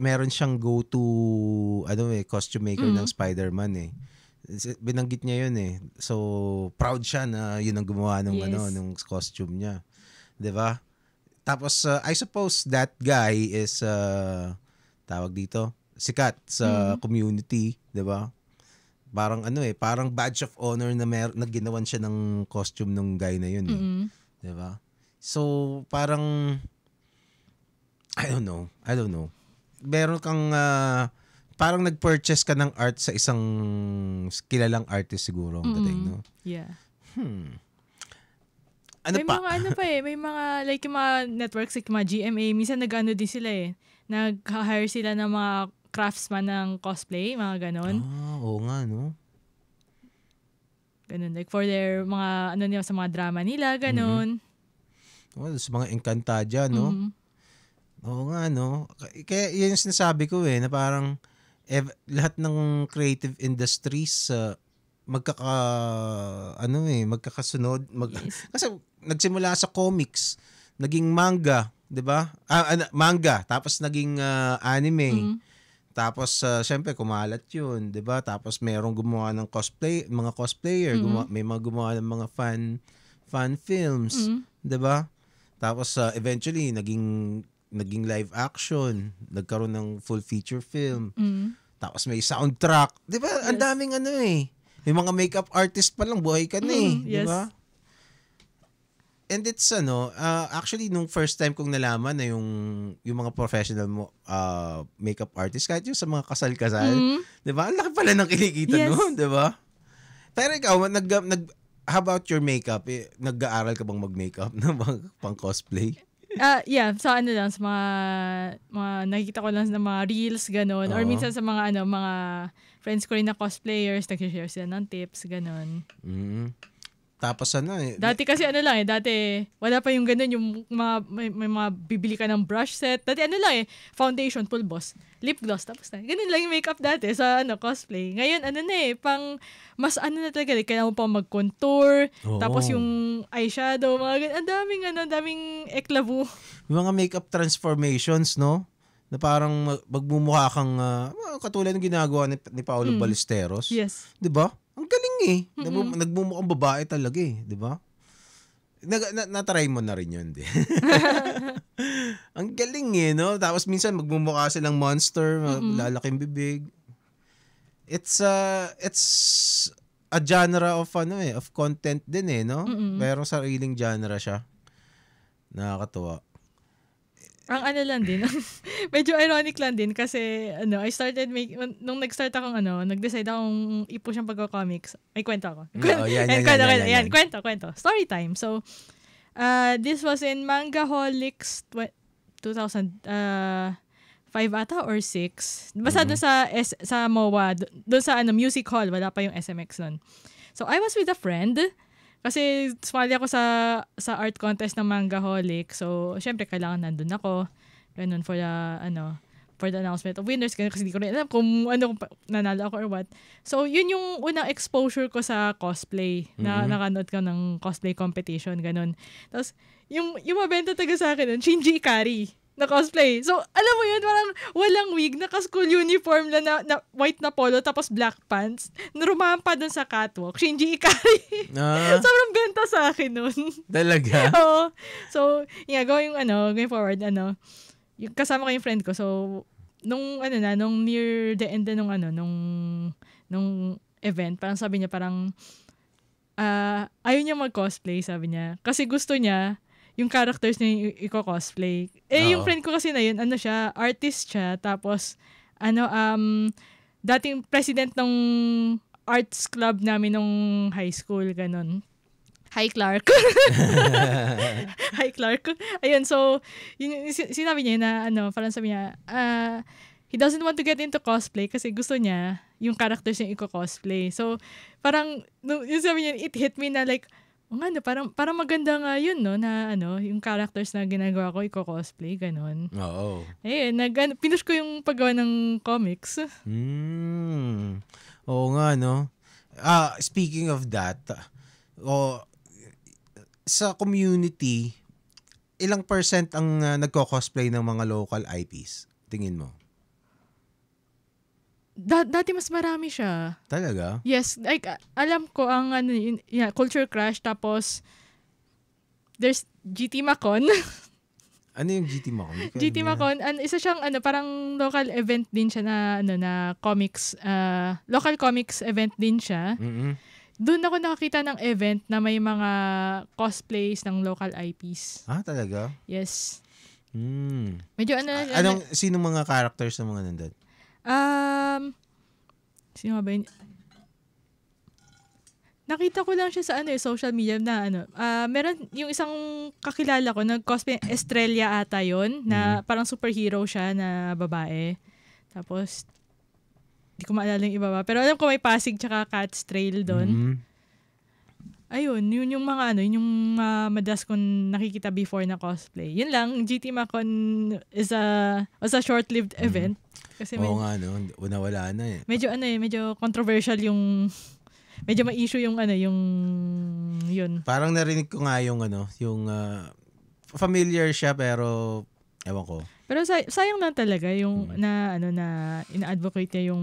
Speaker 3: meron siyang go-to, costume maker ng Spider-Man Binanggit niya yun So, proud siya na yun ang gumawa ng, ng costume niya. 'Di ba? Tapos, I suppose that guy is, tawag dito, sikat sa community, 'di ba? Parang parang badge of honor na na ginawan siya ng costume nung guy na yun 'di ba? So parang I don't know. Meron kang parang nag-purchase ka ng art sa isang kilalang artist siguro ang dating, no?
Speaker 2: Yeah.
Speaker 3: Ano
Speaker 2: may
Speaker 3: pa?
Speaker 2: May mga like yung mga networks like mga GMA, minsan nag-ano din sila nag-hire sila ng mga craftsman ng cosplay, mga ganon.
Speaker 3: Oo nga, no?
Speaker 2: Ganon, like for their mga, nila, sa mga drama nila, ganon.
Speaker 3: Sa mga Encantadia, no? Oo nga, no? Kaya yun yung sinasabi ko na parang lahat ng creative industries magkakasunod. Kasi nagsimula sa comics, naging manga, 'di ba? Manga, tapos naging anime. Tapos, syempre, kumalat yun, 'di ba? Tapos, merong gumawa ng mga cosplayer, may mga gumawa ng mga fan films, 'di ba? Tapos, eventually, naging live action, nagkaroon ng full feature film. Tapos, may soundtrack, 'di ba? Ang daming may mga makeup artist pa lang, buhay ka na 'di ba? And it's actually nung first time kong nalaman na yung mga professional makeup artist, kahit yung sa mga kasal-kasal, 'di ba? Ang laki pala ng kinikita no, 'di ba? Pero ikaw, how about your makeup? Nag-aaral ka bang mag-makeup na pang cosplay?
Speaker 2: Yeah, sa lang sa mga nakikita ko lang sa mga reels ganon, or minsan sa mga mga friends ko rin na cosplayers, nag-share sila ng tips ganon.
Speaker 3: Tapos
Speaker 2: dati kasi dati wala pa yung ganun, yung may mga bibili ka ng brush set. Dati foundation, pulbos, lip gloss, tapos na. Ganun lang yung makeup dati sa cosplay. Ngayon pang mas na talaga, kailangan mo pang mag-contour, tapos yung eyeshadow, mga ganun, ang daming eklavu.
Speaker 3: Yung mga makeup transformations, no? Na parang magmumukha kang katulad ng ginagawa ni Paolo Ballesteros.
Speaker 2: Yes.
Speaker 3: 'Di ba? Ang galing nagmumukhang babae talaga 'di ba? Na-try mo na rin yun, di? Ang galing no? Tapos minsan magmumukha silang monster, lalaking bibig. It's a genre of of content din no? Merong sariling genre siya. Nakakatuwa.
Speaker 2: Ang lang din. Medyo ironic lang din kasi I started nung nag-start akong nag-decide akong i-push ang pagko-comics. May kwento ako. Kwento. Story time. So, this was in Mangaholics 2005 ata or 6. Basta doon sa MOA, doon sa music hall, wala pa yung SMX noon. So, I was with a friend. Kasi sumali ako sa art contest ng Mangaholic. So, syempre, kailangan nandun ako. Ganun for the announcement of winners. Ganun, kasi di ko rin alam kung kung nanalo ako or what. So, yun yung unang exposure ko sa cosplay. Na nakanood ko ng cosplay competition. Ganun. Tapos, yung mabenta taga sa akin nun, Shinji Ikari na cosplay. So, alam mo yun, parang walang wig, naka-school uniform lang na white na polo, tapos black pants. Narumampa dun sa catwalk. Shinji Ikari. Sobrang benta sa akin nun.
Speaker 3: Talaga?
Speaker 2: Oo. So, going forward, yung kasama ko yung friend ko. So, nung near the end nung event, parang sabi niya, ayaw niya mag-cosplay, sabi niya. Kasi gusto niya, yung characters niya i-cosplay. Yung friend ko kasi na yun, siya, artist siya, tapos, dating president ng arts club namin nung high school, ganun. Hi, Clark. Hi, Clark. Ayun, so, sinabi niya na, parang sabi niya, he doesn't want to get into cosplay kasi gusto niya yung characters niya i-cosplay. So, parang, yung sabi niya, it hit me na like, O nga, no, parang maganda nga yun, no, na yung characters na ginagawa ko, i-cosplay, ganon.
Speaker 3: Oo.
Speaker 2: Pinush ko yung paggawa ng comics.
Speaker 3: Oo nga, no? Speaking of that, sa community, ilang percent ang nagko-cosplay ng mga local IPs? Tingin mo?
Speaker 2: Dati mas marami siya.
Speaker 3: Talaga?
Speaker 2: Yes, like alam ko ang Culture Crash, tapos there's GT Macon.
Speaker 3: Ano yung GT Macon?
Speaker 2: GT Macon, isa siyang parang local event din siya na comics, local comics event din siya.
Speaker 3: Mm-hmm.
Speaker 2: Doon ako nakakita ng event na may mga cosplays ng local IPs.
Speaker 3: Talaga?
Speaker 2: Yes.
Speaker 3: Medyo sinong mga characters ng mga nandun?
Speaker 2: Sino ba yun? Nakita ko lang siya sa social media na meron yung isang kakilala ko, nag-cosplay, Estrella ata yun, na parang superhero siya na babae. Tapos, di ko maalala yung iba ba. Pero alam ko may Pasig tsaka Cat's Trail doon. Ayun, yun yung mga yung madalas kong nakikita before na cosplay. Yun lang, GT Macon was a short-lived event. Kasi
Speaker 3: Oo nga, no? Wala na eh.
Speaker 2: Medyo controversial yung, medyo ma-issue yung yun.
Speaker 3: Parang narinig ko nga yung familiar siya pero ewan ko.
Speaker 2: Pero sayang lang talaga yung na ina-advocate niya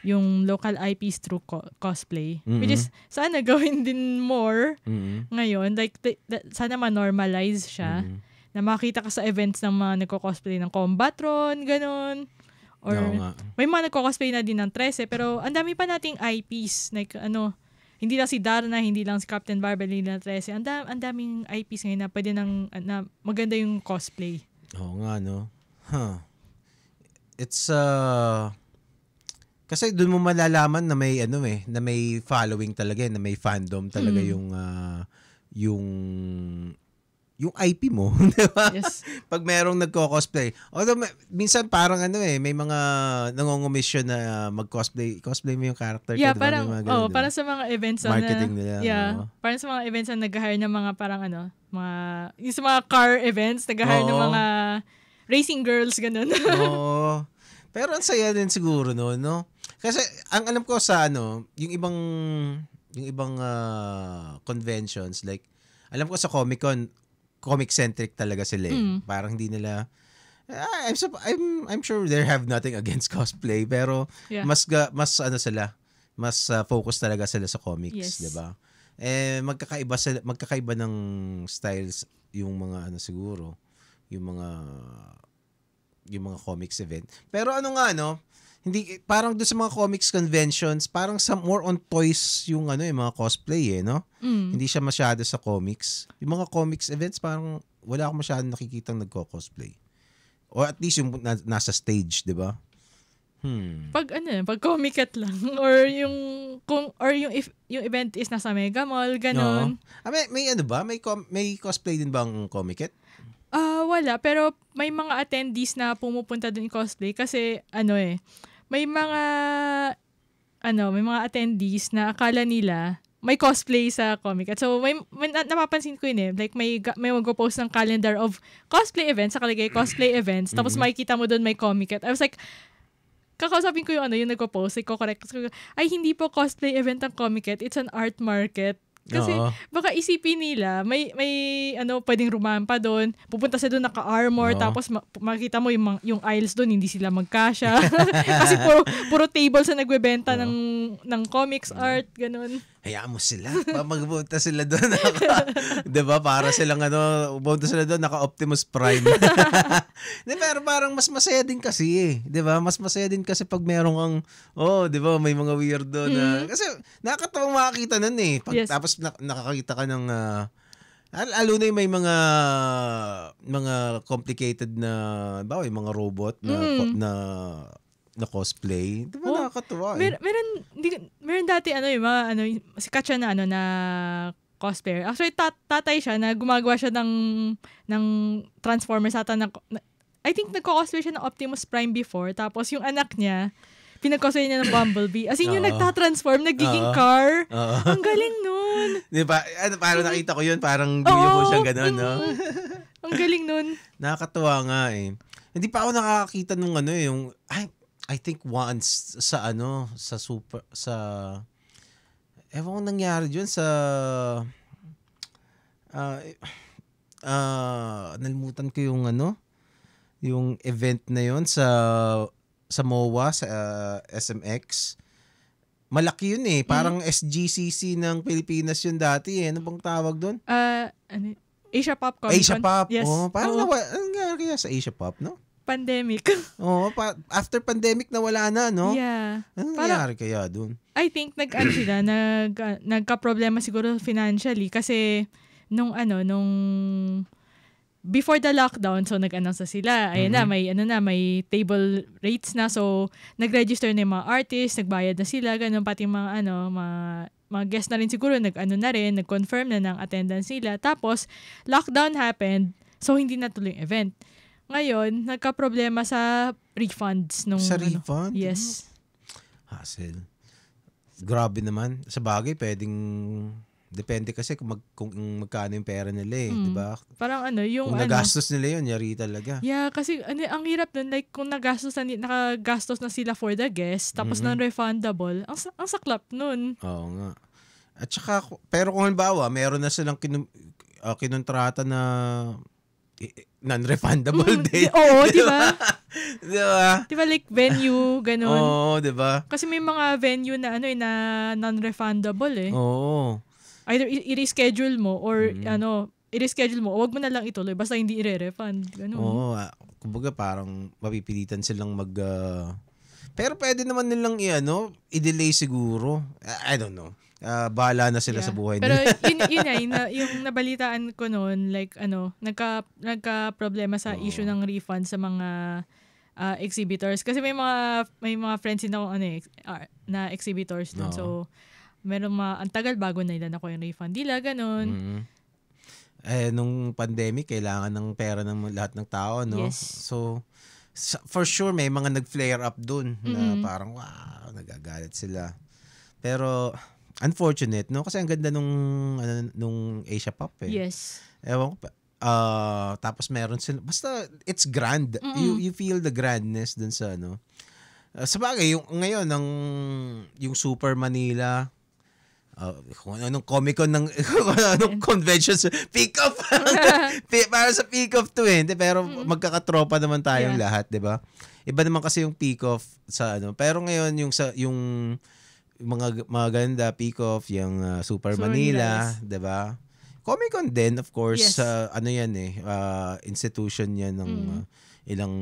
Speaker 2: yung local IPs through cosplay. Which is sana gawin din more ngayon. Like sana ma-normalize siya. Na makita ka sa events ng mga nagko-cosplay ng Combatron, ganun. Or may mga nagko-cosplay na din ng 13, pero ang dami pa nating IPs. Like hindi lang si Darna, hindi lang si Captain Barbell, hindi lang 13. Ang daming IPs ngayon na pwede na maganda yung cosplay.
Speaker 3: Oo nga, no? It's kasi doon mo malalaman na may na may following talaga, na may fandom talaga yung IP mo, di ba? Yes. Pag merong nagko-cosplay. Although minsan parang may mga nangongomission na mag-cosplay mo yung character.
Speaker 2: Yeah,
Speaker 3: diba?
Speaker 2: parang parang sa mga events
Speaker 3: marketing nila.
Speaker 2: Yeah. Parang sa mga events na nag-hire ng mga parang yung sa mga car events, nag-hire ng mga racing girls, ganun.
Speaker 3: Oo. Pero ang saya din siguro no? Kasi ang alam ko sa yung ibang conventions, like alam ko sa Comic-Con, comic-centric talaga sila eh. Parang hindi nila I'm sure they have nothing against cosplay, pero mas focus talaga sila sa comics, 'di ba? Magkakaiba ng styles yung mga siguro, yung mga comics event. Pero hindi parang doon sa mga comics conventions, parang more on toys yung yung mga cosplay no? Hindi siya masyado sa comics. Yung mga comics events parang wala akong masyado nakikitang nagko-cosplay. Or at least yung nasa stage, 'di ba?
Speaker 2: Pag Comic-Con lang or yung if yung event is nasa Mega Mall, ganun.
Speaker 3: No. May cosplay din bang Comic-Con?
Speaker 2: Wala, pero may mga attendees na pumupunta doon cosplay kasi may mga attendees na akala nila may cosplay sa Comic-Con. So may napapansin ko yun like may mag-post ng calendar of cosplay events, nakalagay cosplay events, tapos makikita mo doon may Comic-Con. I was like, kakausapin ko yung nagpo-post, correct. Ay, hindi po cosplay event ang Comic-Con, it's an art market. Kasi baka isipin nila may pwedeng rumampa doon, pupunta sila doon naka-armor, tapos makita mo yung aisles doon hindi sila magkasya. Kasi puro tables na nagbebenta ng comics art, ganun.
Speaker 3: Hayaan mo sila. Magpunta sila doon. 'Di ba? Para silang pupunta sila doon naka-Optimus Prime. Pero parang mas masaya din kasi 'di ba? Mas masaya din kasi pag merong ang 'di ba, may mga weirdo na kasi nakakatawang makakita nun Tapos nakakakita ka ng lalo na yung may mga complicated na yung mga robot na cosplay. Di ba nakakatuwa
Speaker 2: Meron dati sikat siya na cosplayer. Actually, tatay siya na gumagawa siya ng Transformers ata I think nagko-cosplay siya ng Optimus Prime before. Tapos yung anak niya, pinag-cosplay niya ng Bumblebee. As in, yung
Speaker 3: Oo.
Speaker 2: nagtatransform, nagiging
Speaker 3: Oo.
Speaker 2: car.
Speaker 3: Oo.
Speaker 2: Ang galing nun.
Speaker 3: Di ba? Parang nakita ko yun, parang guyo ko siyang gano'n, no?
Speaker 2: Ang galing nun.
Speaker 3: Nakakatuwa nga eh. Hindi pa ako nakakakita nung yung, I think once sa ewan ko nangyari dyan sa, nalimutan ko yung event na yun sa MOA, sa SMX. Malaki yun eh. Parang SGCC ng Pilipinas yun dati eh. Ano bang tawag doon?
Speaker 2: Asia Pop Comic Con.
Speaker 3: Asia Pop.
Speaker 2: Yes.
Speaker 3: Oh, parang
Speaker 2: Oo.
Speaker 3: nangyari kaya sa Asia Pop, no?
Speaker 2: Pandemic.
Speaker 3: Oo, after pandemic nawala na, no?
Speaker 2: Yeah.
Speaker 3: Anong
Speaker 2: Parang-
Speaker 3: nangyari kaya doon?
Speaker 2: I think nagka-problema siguro financially kasi nung before the lockdown, so nag-announce na sila. Ayun na, may table rates na. So, nag-register na yung mga artists, nagbayad na sila, ganun, pati mga mga guests na rin siguro, nag-confirm na ng attendance nila. Tapos, lockdown happened, so hindi na tuloy yung event. Ngayon, nagka-problema sa refunds nung
Speaker 3: Sa refund?
Speaker 2: Yes.
Speaker 3: Hassle. Grabe naman. Sa bagay, depende kasi kung magkano yung pera nila eh, di ba?
Speaker 2: Parang yung
Speaker 3: Kung nagastos nila yun, yari talaga.
Speaker 2: Yeah, kasi ang hirap nun, like kung nakagastos na sila for the guest, tapos non-refundable, ang saklap nun.
Speaker 3: Oo nga. At saka, pero kung halimbawa, meron na silang kinontrata na non-refundable din.
Speaker 2: Oo, di ba?
Speaker 3: Di ba?
Speaker 2: Di ba like venue, ganun.
Speaker 3: Oo, di ba?
Speaker 2: Kasi may mga venue na na non-refundable eh.
Speaker 3: Oo.
Speaker 2: Either i-reschedule mo or i-reschedule mo, wag mo na lang ituloy basta hindi i-refund. Ganun.
Speaker 3: Oo. Kumbaga parang mapipilitan silang pero pwede naman nilang i-delay siguro. I don't know. Bahala na sila sa buhay
Speaker 2: Pero
Speaker 3: nila.
Speaker 2: yun yung nabalitaan ko noon, like nagka-problema sa issue ng refund sa mga exhibitors. Kasi may mga friends din ako na exhibitors dun.
Speaker 3: Oo.
Speaker 2: So, meron ang tagal bago na nila nakuha yung refund nila, ganun.
Speaker 3: Mm-hmm. Nung pandemic, kailangan ng pera ng lahat ng tao, no?
Speaker 2: Yes.
Speaker 3: So, for sure, may mga nag-flare up dun na parang, wow, nagagalit sila. Pero, unfortunate, no? Kasi ang ganda nung Asia Pop, eh.
Speaker 2: Yes.
Speaker 3: Ewan ko pa. Tapos meron sila, basta, it's grand. You feel the grandness dun sa, sa bagay, ngayon, yung Super Manila, kung anong Comic-Con anong conventions, peak of para sa peak of to pero magkakatropa naman tayong lahat, 'di ba? Iba naman kasi yung peak of sa pero ngayon yung mga maganda peak of yung Super Manila, 'di ba? Comic-Con din of course, institution yan ng ilang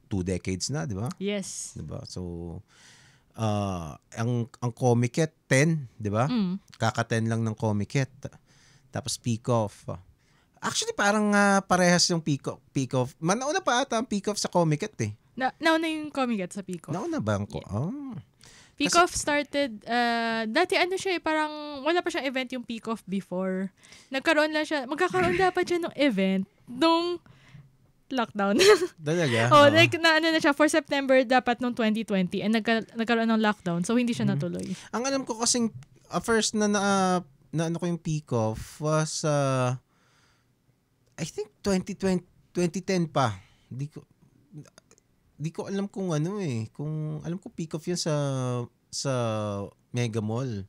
Speaker 3: 2 decades na, 'di ba?
Speaker 2: Yes.
Speaker 3: 'Di ba? So ang Comiket 10, 'di ba? Kaka-10 lang ng Comiket. Tapos Peak Off. Actually parang parehas yung Peak Off. Nauna pa ata ang Peak Off sa Comiket eh.
Speaker 2: Nauna yung Comiket sa Peak Off.
Speaker 3: Nauna ba ang
Speaker 2: Peak Off started, dati siya parang wala pa siyang event yung Peak Off before. Magkakaroon dapat siya ng event nung lockdown.
Speaker 3: Talaga?
Speaker 2: Like na siya for September dapat nung 2020 and nagkaroon ng lockdown so hindi siya natuloy.
Speaker 3: Ang alam ko kasing first na ko yung Peak Off was I think 2010 pa. Di ko alam kung kung alam ko Peak Off yun sa Mega Mall.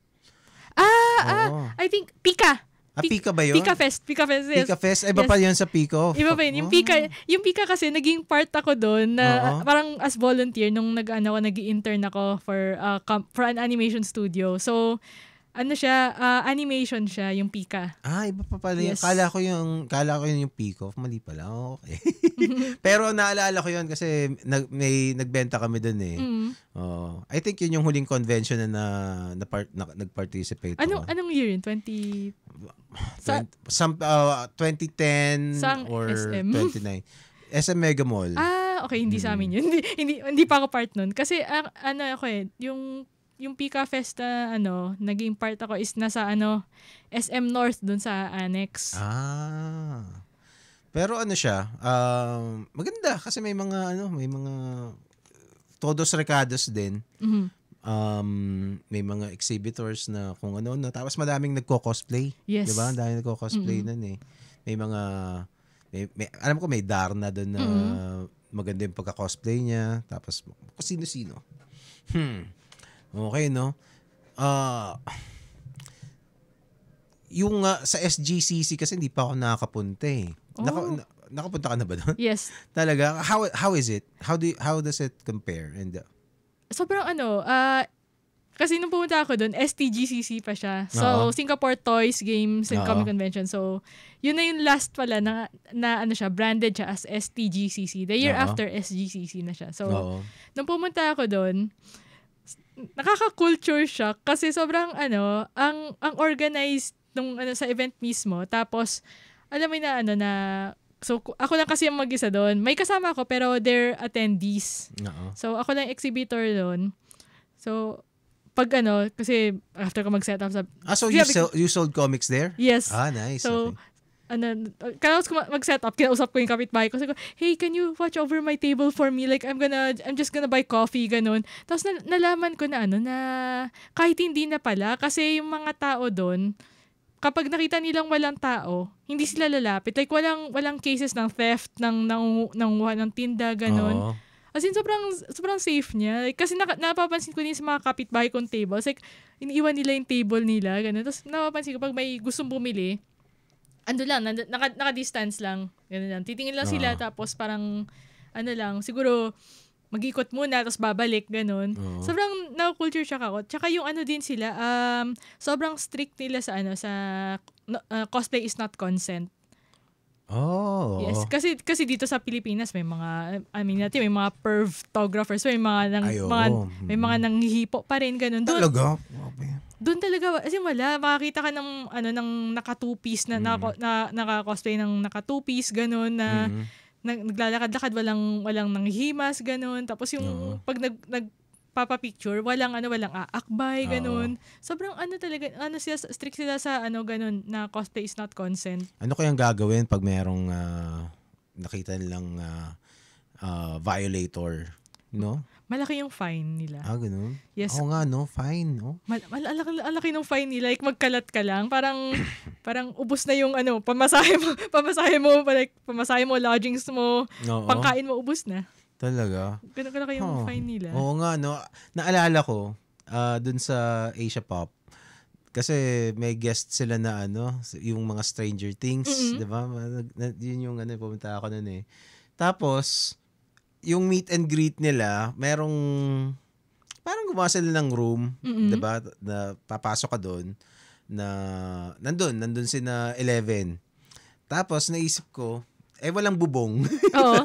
Speaker 2: I think Pika.
Speaker 3: Pika ba yun?
Speaker 2: Pika Fest, yes.
Speaker 3: Pika Fest? Iba pa yun sa Peak Off.
Speaker 2: Iba pa yun. Yung Pika kasi, naging part ako doon na parang as volunteer nung nag-i-intern ako for an animation studio. So, animation siya, yung Pika.
Speaker 3: Iba pa pala yun.
Speaker 2: Yes.
Speaker 3: Kala ko yun yung Peak Off. Mali pala. Okay. Pero naalala ko yun kasi may nagbenta kami doon eh. I think yun yung huling convention na nag-participate ako.
Speaker 2: Anong year yun? 2010
Speaker 3: or
Speaker 2: SM?
Speaker 3: 29. SM Mega Mall.
Speaker 2: Okay, hindi sa amin yun. Hindi pa ako part nun. Kasi yung Pika Fest na naging part ako is nasa SM North dun sa Annex.
Speaker 3: Pero siya, maganda kasi may mga todos recados din.
Speaker 2: Mhm.
Speaker 3: May mga exhibitors na kung ano, no? Tapos madaming nagko-cosplay.
Speaker 2: Yes.
Speaker 3: Diba? Dahil nagko-cosplay nun eh. May mga, alam ko may Darna doon na maganda yung pagka-cosplay niya. Tapos, kung sino-sino. Okay, no? Yung sa SGCC kasi hindi pa ako nakakapunta eh. Nakapunta ka na ba doon?
Speaker 2: Yes.
Speaker 3: Talaga? How is it? How does it compare? And
Speaker 2: Sobrang kasi nung pumunta ako doon, STGCC pa siya. So,
Speaker 3: Oo.
Speaker 2: Singapore Toys, Games, and
Speaker 3: Oo.
Speaker 2: Comic Convention. So, yun na yung last pala na ano siya, branded siya as STGCC. The year
Speaker 3: Oo.
Speaker 2: after, SGCC na siya. So,
Speaker 3: oo.
Speaker 2: nung pumunta ako doon, nakaka-culture shock kasi sobrang ang organized nung sa event mismo. Tapos, alam mo na so, ako lang kasi yung mag-isa doon. May kasama ako pero they're attendees.
Speaker 3: Oo.
Speaker 2: So, ako lang exhibitor doon. So, pag kasi after ko mag-set up sa...
Speaker 3: So
Speaker 2: Yeah,
Speaker 3: you sold comics there?
Speaker 2: Yes.
Speaker 3: Nice.
Speaker 2: So,
Speaker 3: okay.
Speaker 2: kailangan ko mag-set up, kinausap ko yung kapitbahay ko. Sabi ko, hey, can you watch over my table for me? Like, I'm just gonna buy coffee, ganun. Tapos nalaman ko na na kahit hindi na pala, kasi yung mga tao doon, kapag nakita nilang walang tao, hindi sila lalapit. Like, walang cases ng theft, ng nanguha ng tinda, ganun.
Speaker 3: Oo.
Speaker 2: As in, sobrang safe niya. Like, kasi napapansin ko din sa mga kapitbahay kong tables, like, iniiwan nila yung table nila, ganun. Tapos napapansin ko, pag may gustong bumili, naka-distance lang, ganun lang. Titingin lang sila, tapos parang, siguro, mag-ikot muna, tapos babalik, ganun. Sobrang na-culture shock ako. Tsaka yung din sila, sobrang strict nila sa cosplay is not consent.
Speaker 3: Oh.
Speaker 2: Yes, kasi dito sa Pilipinas may mga may mga perv-photographers, may mga may mga nanghihipo pa rin ganun.
Speaker 3: Talaga?
Speaker 2: Doon talaga as in wala, makakita ka ng ng naka two-piece na naka-cosplay ng naka two-piece ganun na naglalakad-lakad walang nanghihimas ganun. Tapos yung pag nagpapa-picture, walang aakbay ganun. Sobrang talaga sila strict sila sa ganun na cosplay is not consent.
Speaker 3: Ano kayang gagawin pag merong nakita nilang violator, no?
Speaker 2: Malaki yung fine nila.
Speaker 3: Ganun?
Speaker 2: Yes.
Speaker 3: Oo nga, no? Fine, no?
Speaker 2: Malaki ng fine nila. Like, magkalat ka lang. Parang ubos na yung pamasahe mo, like, pamasahe mo, lodgings mo,
Speaker 3: Oo.
Speaker 2: pangkain mo, ubos na.
Speaker 3: Talaga?
Speaker 2: Ganun kalaki yung fine nila.
Speaker 3: Oo nga, no? Naalala ko, dun sa Asia Pop, kasi may guest sila na yung mga Stranger Things, di ba? Yun yung pumunta ako nun eh. Tapos, yung meet and greet nila, merong, parang gumawa sila ng room, di ba? Na papasok ka doon, na nandun sina 11. Tapos, naisip ko, walang bubong.
Speaker 2: Oo.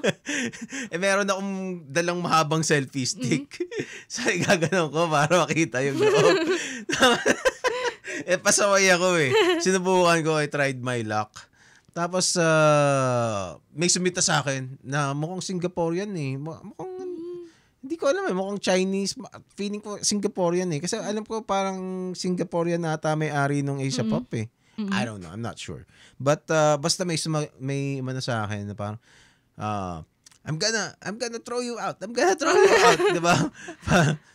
Speaker 3: Meron akong dalang mahabang selfie stick. So, gaganon ko para makita yung loob. Pasaway ako eh. Sinubukan ko, I tried my luck. Tapos, may sumita sa akin na mukhang Singaporean eh. Hindi ko alam eh, mukhang Chinese. Feeling ko Singaporean eh. Kasi alam ko parang Singaporean nata may-ari nung Asia Pop eh. I don't know, I'm not sure. But basta may sa akin na parang I'm gonna throw you out. I'm gonna throw you out, 'di ba?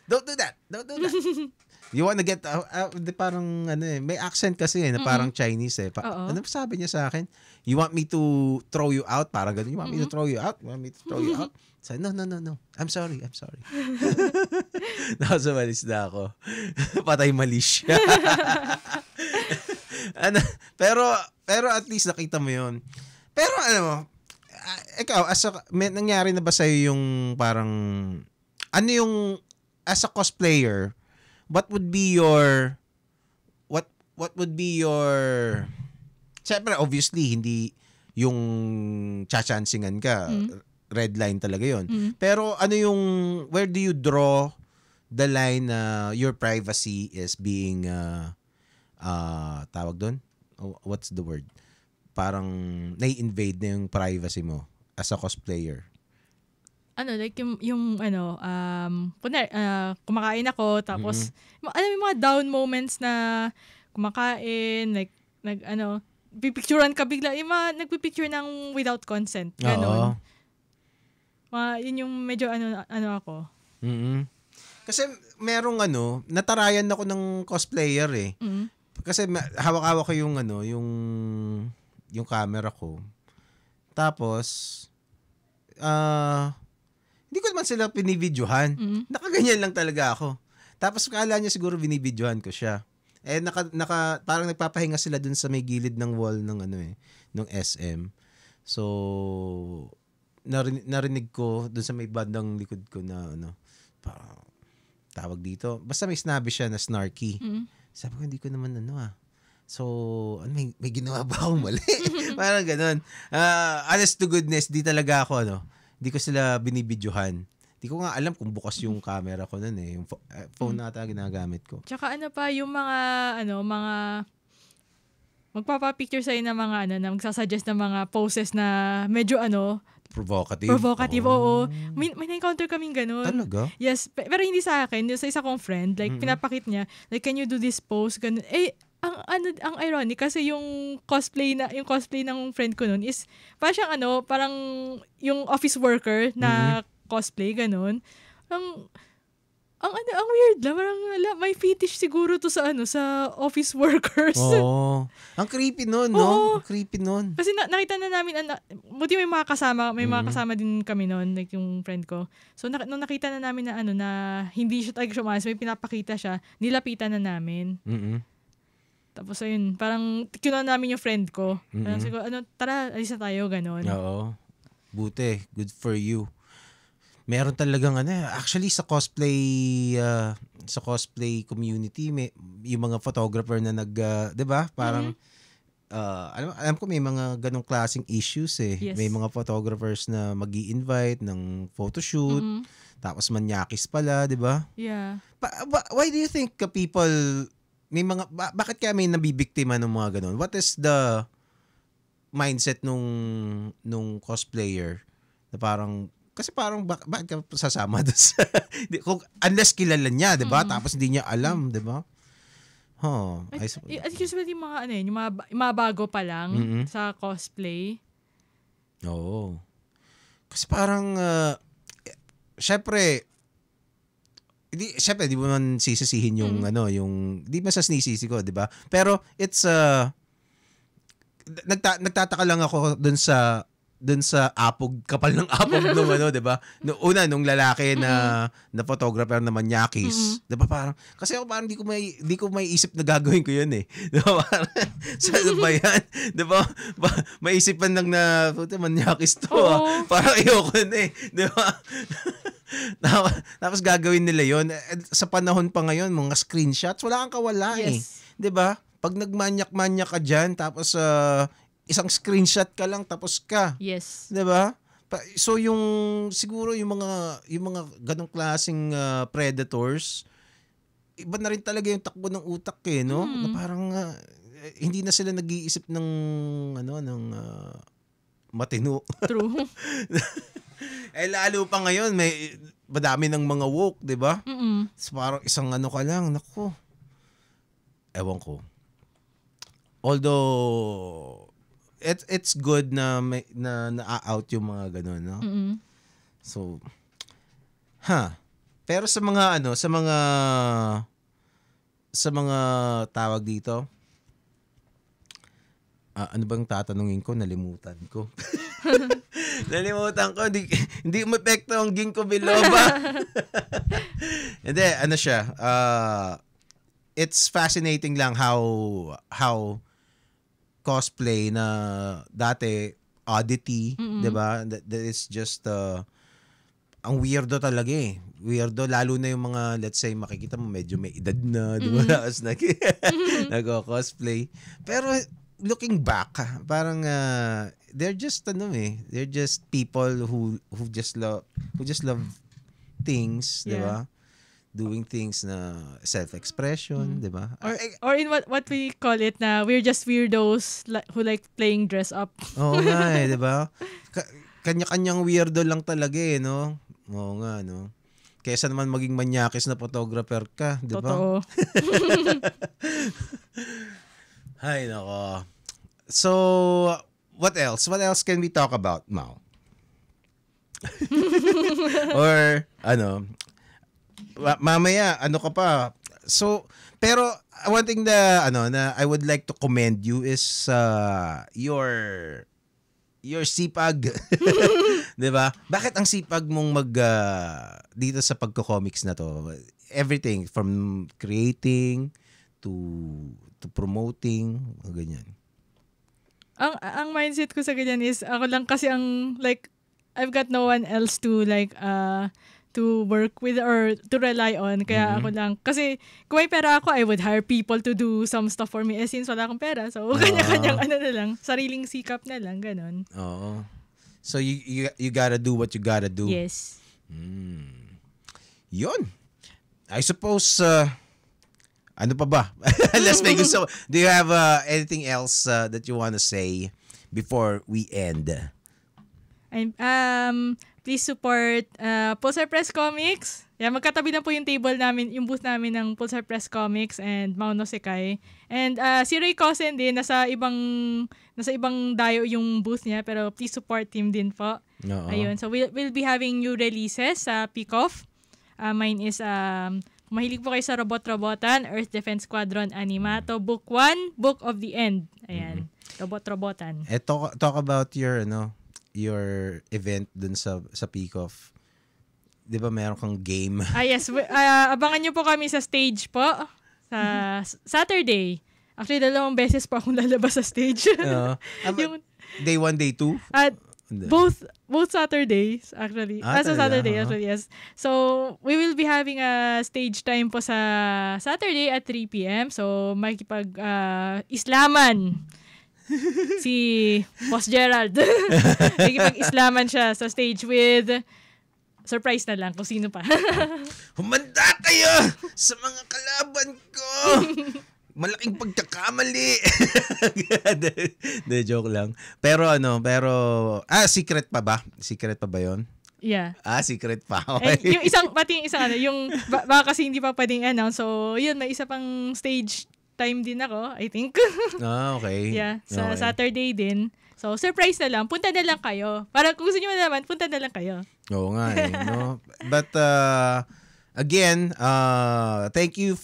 Speaker 3: Don't do that. You wanna get parang may accent kasi na parang Chinese eh. Ano sabi niya sa akin? You want me to throw you out? Parang ganun. You want me to throw you out? You want me to throw you out? So, no. I'm sorry. Nakasumalis na ako. Patay mali siya. Pero at least nakita mo yun. Pero ikaw, nangyari na ba sa'yo yung parang, yung, as a cosplayer, what would be your, siyempre, obviously, hindi yung chachansingan ka, red line talaga yun. Pero where do you draw the line na your privacy is being, tawag doon? What's the word? Parang nai-invade na yung privacy mo as a cosplayer.
Speaker 2: Like kumakain ako, tapos, alam mo yung mga down moments na kumakain, like, pipicturean ka bigla, yung mga nagpipicture ng without consent, gano'n. Yun yung medyo ako.
Speaker 3: Mm. Kasi merong natarayan ako ng cosplayer eh. Kasi hawak-hawak ko yung yung camera ko. Tapos hindi ko naman sila pinibidyohan. Nakaganyan lang talaga ako. Tapos kala niya siguro binibidyohan ko siya. Eh parang nagpapahinga sila dun sa may gilid ng wall ng ng SM. So narinig ko dun sa may bandang likod ko na parang tawag dito. Basta may sinabi siya na snarky. Sabi ko, hindi ko naman So, may ginawa ba akong mali? Parang ganun. Honest to goodness, di talaga ako, di ko sila binibidyohan. Di ko nga alam kung bukas yung camera ko nun eh. Yung phone na ata ginagamit ko.
Speaker 2: Tsaka yung mga magpapapicture sa'yo ng mga na magsasuggest ng mga poses na medyo
Speaker 3: Provocative,
Speaker 2: oo. May na-encounter kaming ganun.
Speaker 3: Talaga?
Speaker 2: Yes, pero hindi sa akin, sa isa kong friend, like pinapakit niya, like can you do this pose, ganun. Eh, ang ironic kasi yung cosplay ng friend ko nun is parang yung office worker na cosplay, ganun. Ang weird lang, parang may fetish siguro to sa office workers.
Speaker 3: Oo. Ang creepy nun, no?
Speaker 2: Oo.
Speaker 3: Ang creepy nun.
Speaker 2: Kasi nakita na namin, buti may mga kasama din kami noon, like yung friend ko. So nung nakita na namin na na hindi siya talaga umalis, may pinapakita siya, nilapitan na namin. Tapos ayun, parang kinuha namin yung friend ko. Parang siguro, tara, alis na tayo, ganon.
Speaker 3: Oo. Buti, good for you. Meron talagang actually sa cosplay community yung mga photographer na 'di ba? Parang alam ko may mga ganong klaseng issues eh.
Speaker 2: Yes.
Speaker 3: May mga photographers na magi-invite ng photoshoot tapos manyakis pala, 'di ba?
Speaker 2: Yeah.
Speaker 3: Why do you think people may mga bakit kaya may nabibiktima ng mga ganon? What is the mindset nung cosplayer na parang kasi parang bakit ka sasama doon sa unless kilala niya, 'di ba? Tapos hindi niya alam, 'di ba?
Speaker 2: Usually yung mga yung mga bago pa lang sa cosplay.
Speaker 3: Oo. Kasi parang syempre di mo man sisisihin yung yung di ba sa sinisisi ko, 'di ba? Pero it's nagtataka lang ako doon sa apog, kapal ng apog nung 'di ba? Nung lalaki na photographer na manyakis, 'di ba? Parang kasi ako parang di ko may isip na gagawin ko 'yun eh. 'Di ba? Sa ba yan? 'Di ba? Maisipan lang na manyakis to. Parang ayoko na eh, 'di ba? Tapos gagawin nila 'yon sa panahon pa ngayon, mga screenshots, wala kang kawala eh. 'Di ba? Pag nagmanyak-manyak ka diyan tapos isang screenshot ka lang tapos ka.
Speaker 2: Yes.
Speaker 3: 'Di ba? So yung siguro yung mga ganong klaseng predators, iba na rin talaga yung takbo ng utak eh, no? Na parang hindi na sila nag-iisip ng matino.
Speaker 2: True.
Speaker 3: Lalo pa ngayon may madami ng mga woke, 'di ba? So parang isang ka lang, nako. Ewan ko. Although it's good na na-out yung mga ganun, no? So, pero sa mga tawag dito, ano bang tatanungin ko? Nalimutan ko. Hindi umepekto ang ginkgo biloba. Hindi, siya. It's fascinating lang how cosplay na dati oddity, 'di ba? That is just ang weirdo talaga eh. Weirdo lalo na yung mga, let's say, makikita mo medyo may edad na, 'di ba? Tapos nag-cosplay. Pero looking back, parang they're just people who just love things, 'di ba? Doing things na self-expression, 'di ba?
Speaker 2: Or in what we call it na we're just weirdos who like playing dress up.
Speaker 3: Oo nga 'di ba? Kanya-kanyang weirdo lang talaga eh, no? Oo nga, no? Kaysa naman maging manyakis na photographer ka, 'di ba?
Speaker 2: Totoo.
Speaker 3: Hay nako. So, what else? What else can we talk about, Mau? Or mamaya ano ka pa. So pero one thing na I would like to commend you is your sipag. 'Di ba? Bakit ang sipag mong dito sa pagko-comics na to? Everything from creating to promoting, ganyan.
Speaker 2: Ang mindset ko sa ganyan is ako lang kasi ang like I've got no one else to like to work with or to rely on. Kaya ako lang. Kasi kung may pera ako, I would hire people to do some stuff for me. Since wala akong pera, so kanya-kanyang na lang. Sariling sikap na lang, ganun.
Speaker 3: Oo. So you gotta do what you gotta do.
Speaker 2: Yes.
Speaker 3: Yun. I suppose, ano pa ba? Let's make it so. Do you have anything else that you want to say before we end?
Speaker 2: Please support Pulsar Press Comics. Magkatabi na po yung table namin, yung booth namin ng Pulsar Press Comics and Mao no Sekai. And si Ray Cousin din, nasa ibang dayo yung booth niya, pero please support him din po. Ayun. So we'll be having new releases sa Peacock. Mine is mahilig po kayo sa Robot-Robotan, Earth Defense Squadron Animato, Book 1, Book of the End. Ayan. Robot-Robotan.
Speaker 3: Talk about your event dun sa Peacock. 'Di ba meron kang game?
Speaker 2: Yes. Abangan niyo po kami sa stage po sa Saturday. Actually, 2 beses po akong lalabas sa stage. Yung
Speaker 3: day 1, day 2?
Speaker 2: Both Saturdays actually. Sa Saturday actually, yes. So, we will be having a stage time po sa Saturday at 3 p.m. So, makikipag islaman si Boss Gerald. Makikipag-islaman siya sa stage with surprise na lang kung sino pa.
Speaker 3: Humanda kayo sa mga kalaban ko. Malaking pagkakamali. De joke lang. Pero secret pa ba? Secret pa ba 'yon?
Speaker 2: Yeah.
Speaker 3: Secret pa. Okay.
Speaker 2: Yung yung baka kasi hindi pa pwedeng announce. So, yun, may isa pang stage time din ako, I think.
Speaker 3: Okay.
Speaker 2: Yeah, sa
Speaker 3: Okay.
Speaker 2: Saturday din. So, surprise na lang. Punta na lang kayo. Para kung gusto nyo naman, punta na lang kayo.
Speaker 3: Oo nga no? But again, thank you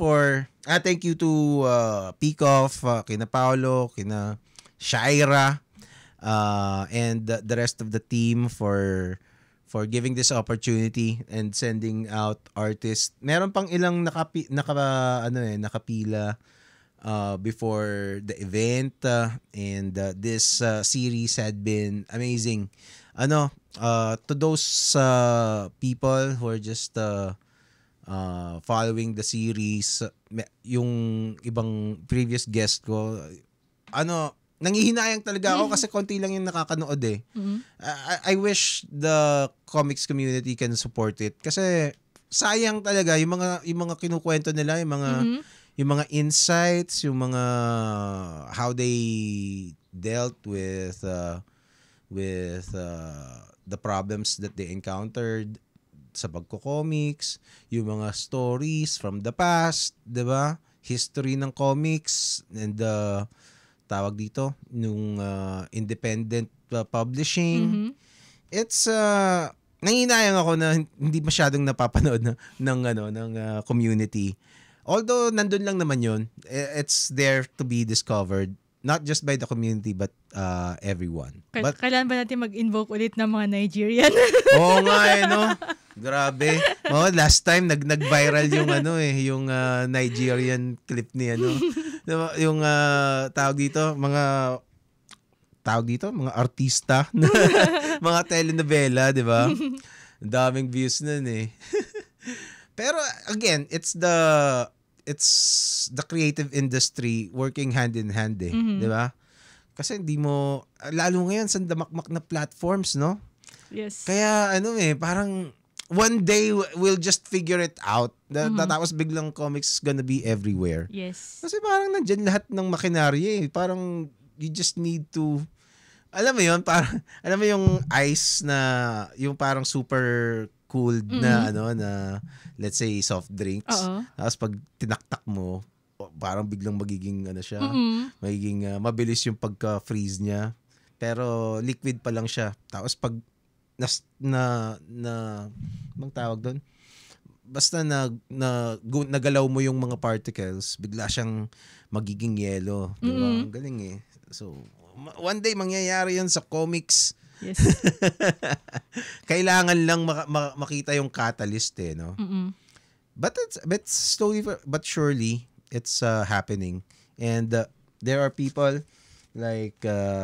Speaker 3: to Peacock, kina Paolo, kina Shaira, and the rest of the team for giving this opportunity and sending out artists. Meron pang ilang nakapila before the event, and this series had been amazing. To those people who are just following the series, yung ibang previous guest ko, nangihinayang talaga ako kasi konti lang yung nakakanood eh. I wish the comics community can support it kasi sayang talaga yung mga kinukwento nila, yung mga insights, yung mga how they dealt with the problems that they encountered sa pagko-comics, yung mga stories from the past, 'di ba? History ng comics and tawag dito nung independent publishing. It's nanginayang ako na hindi masyadong napapanood ng community. Although nandun lang naman 'yon, it's there to be discovered not just by the community but everyone.
Speaker 2: Kailan ba natin mag-invoke ulit ng mga Nigerian?
Speaker 3: Oo nga no. Grabe. Last time nag-viral yung yung Nigerian clip ni yung tawag dito, mga artista, mga telenovela, 'di ba? Daming views nun eh. Pero again, it's the creative industry working hand in hand eh, 'di ba? Kasi hindi mo lalo ngayon sa damakmak na platforms, no?
Speaker 2: Yes.
Speaker 3: Kaya parang one day we'll just figure it out. Tapos biglang comics gonna be everywhere.
Speaker 2: Yes.
Speaker 3: Kasi parang nandiyan lahat ng makinarya eh. Parang you just need to, alam mo yun, parang, alam mo yung ice na, yung parang super cooled na na let's say soft drinks. Tapos pag tinaktak mo, parang biglang magiging siya, magiging mabilis yung pagka-freeze niya. Pero liquid pa lang siya. Tapos pag bang tawag doon? basta nagalaw mo yung mga particles, bigla siyang magiging yellow. Diba? Ang galing eh. So, one day mangyayari yan sa comics.
Speaker 2: Yes.
Speaker 3: Kailangan lang makita yung catalyst eh, no? But slowly but surely it's happening. And there are people like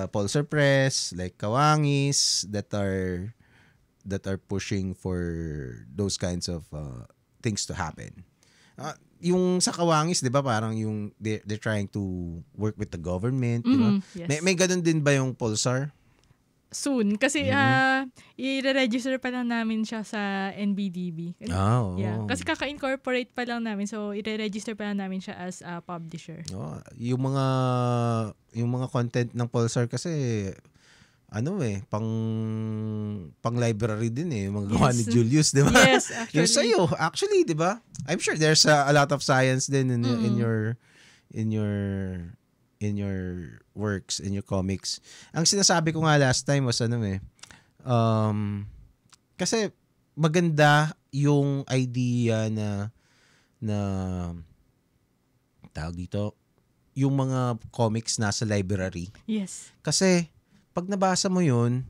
Speaker 3: Pulsar Press, like Kawangis that are pushing for those kinds of things to happen. Yung sa Kawangis, 'di ba, parang yung they're trying to work with the government, 'di ba?
Speaker 2: Yes.
Speaker 3: May ganun din ba yung Pulsar?
Speaker 2: Soon. Kasi i-register pa lang namin siya sa NBDB.
Speaker 3: Oo.
Speaker 2: Yeah. Kasi kaka-incorporate pa lang namin. So, i-register pa lang namin siya as a publisher.
Speaker 3: Oh, yung mga content ng Pulsar kasi pang library din eh, mga gawa ni Julius, 'di ba?
Speaker 2: Yes, actually.
Speaker 3: Yung sa'yo, actually, 'di ba? I'm sure there's a lot of science din in your works, in your comics. Ang sinasabi ko nga last time was kasi maganda yung idea na tawag dito, yung mga comics nasa library.
Speaker 2: Yes.
Speaker 3: Kasi pag nabasa mo yun,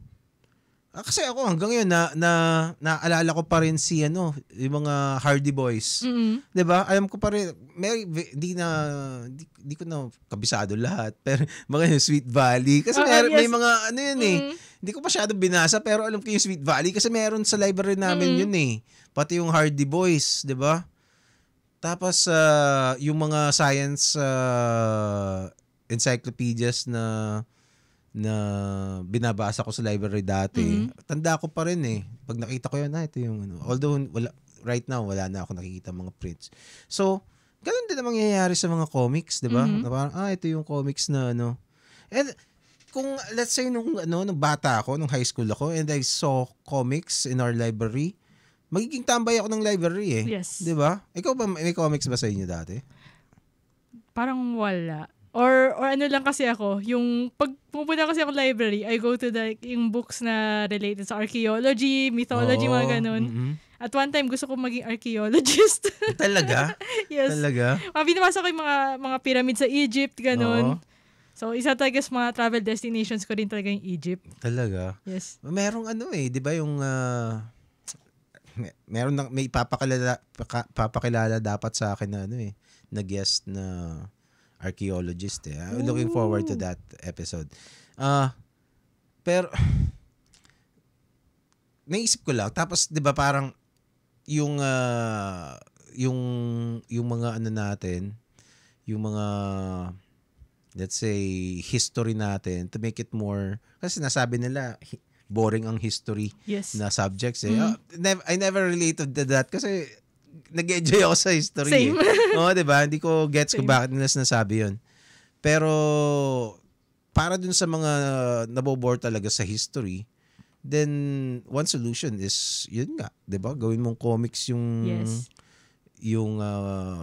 Speaker 3: kasi ako hanggang yun naalala ko pa rin yung mga Hardy Boys. 'Di ba? Alam ko pa rin, di ko na kabisado lahat, pero mga yung Sweet Valley kasi may mga yun eh. Hindi ko masyadong binasa pero alam ko yung Sweet Valley kasi meron sa library namin yun eh. Pati yung Hardy Boys, 'di ba? Tapos yung mga science encyclopedias na binabasa ko sa library dati, tanda ko pa rin eh. Pag nakita ko yun, ito yung although right now, wala na ako nakikita mga prints. So, ganun din ang mangyayari sa mga comics, di ba? Na parang, ito yung comics na And, kung, let's say, nung bata ako, nung high school ako, and I saw comics in our library, magiging tambay ako ng library eh.
Speaker 2: Yes.
Speaker 3: Di ba? Ikaw ba, may comics ba sa inyo dati?
Speaker 2: Parang wala. Or ano lang kasi ako, yung pag pupunta kasi ako library, I go to yung books na related sa archaeology, mythology, mga ganun. At one time, gusto ko maging archaeologist.
Speaker 3: Talaga?
Speaker 2: Yes.
Speaker 3: Talaga?
Speaker 2: Binabasa ko yung mga pyramid sa Egypt, ganun. So, isa talaga sa mga travel destinations ko rin talaga yung Egypt.
Speaker 3: Talaga?
Speaker 2: Yes.
Speaker 3: Merong di ba yung may papakilala dapat sa akin na guest na archaeologist eh. I'm looking forward to that episode. Pero naisip ko lang, tapos 'di ba parang yung mga natin, yung mga let's say history natin, to make it more, kasi nasabi nila boring ang history na subjects eh. I never related to that kasi nag-enjoy ako sa history.
Speaker 2: Same.
Speaker 3: Oo, 'di ba? Hindi ko gets kung bakit nila sinasabi 'yon. Pero para dun sa mga nabobore talaga sa history, then one solution is yun nga, 'di ba? Gawin mong comics yung